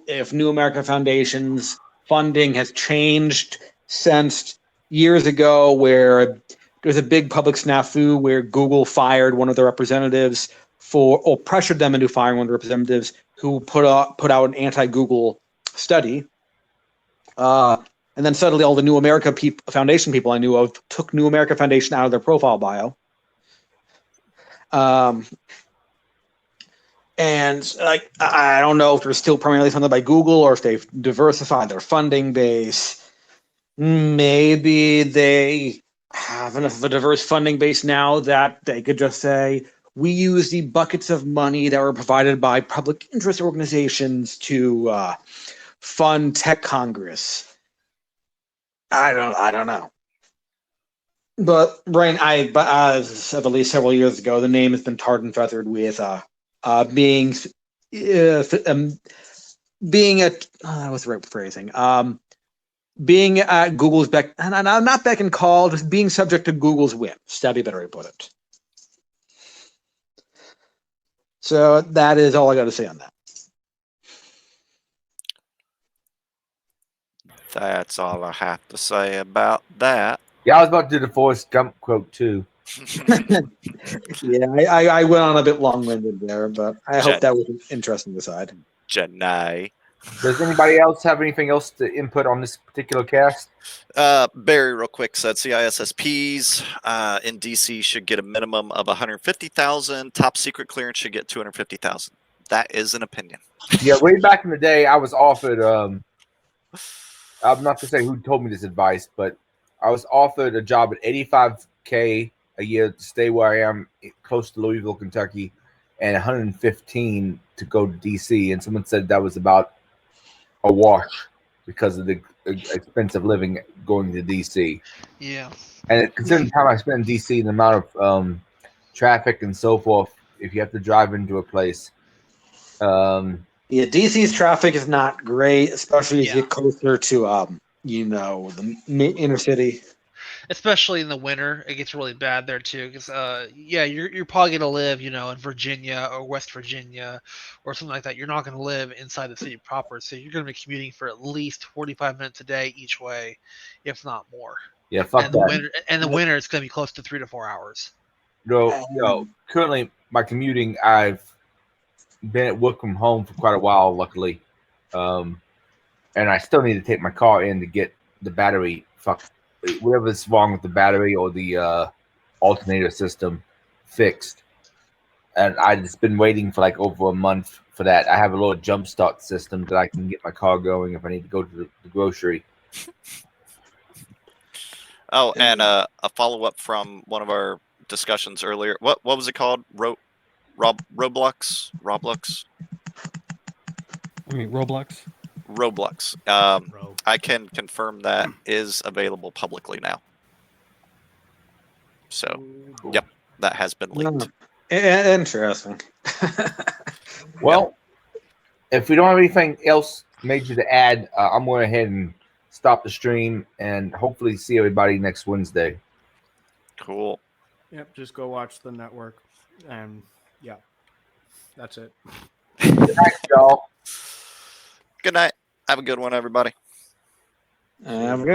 if New America Foundation's funding has changed since years ago, where there's a big public snafu where Google fired one of their representatives or pressured them into firing one of the representatives who put out an anti-Google study. And then suddenly all the New America Foundation people I knew of took New America Foundation out of their profile bio. And like, I don't know if they're still primarily funded by Google or if they've diversified their funding base. Maybe they have enough of a diverse funding base now that they could just say, we use the buckets of money that were provided by public interest organizations to fund Tech Congress. I don't know. But as of at least several years ago, the name has been tarred and feathered with being what's the right phrasing? Being at Google's beck, and not beck and call, just being subject to Google's whims. That'd be a better way to put it. So that is all I got to say on that. That's all I have to say about that. Yeah, I was about to do the Forrest Gump quote too. Yeah, I went on a bit long-winded there, but I hope that was interesting to decide. Janai. Does anybody else have anything else to input on this particular cast? Barry, real quick, said CISSPs in DC should get a minimum of 150,000. Top secret clearance should get 250,000. That is an opinion. Yeah, way back in the day, I was offered. I'm not gonna say who told me this advice, but I was offered a job at $85K a year to stay where I am, close to Louisville, Kentucky, and 115 to go to DC. And someone said that was about a wash because of the expensive living going to DC. Yeah. And considering the time I spent in DC and the amount of traffic and so forth, if you have to drive into a place. Yeah, DC's traffic is not great, especially as you get closer to the inner city. Especially in the winter, it gets really bad there too. Because you're probably gonna live, in Virginia or West Virginia or something like that. You're not gonna live inside the city proper, so you're gonna be commuting for at least 45 minutes a day each way, if not more. Yeah, fuck and that. The winter, it's gonna be close to 3 to 4 hours. Currently my commuting, I've been at work from home for quite a while, luckily, and I still need to take my car in to get the battery whatever's wrong with the battery or the alternator system fixed. And I've just been waiting for like over a month for that. I have a little jump start system that I can get my car going if I need to go to the grocery. Oh, and a follow-up from one of our discussions earlier. What was it called? Roblox? I mean, Roblox. Roblox. I can confirm that is available publicly now. So, yep, that has been leaked. Interesting. Well, if we don't have anything else major to add, I'm going ahead and stop the stream and hopefully see everybody next Wednesday. Cool. Yep, just go watch the network. And yeah, that's it. Good night, y'all. Good night. Have a good one, everybody. Have a good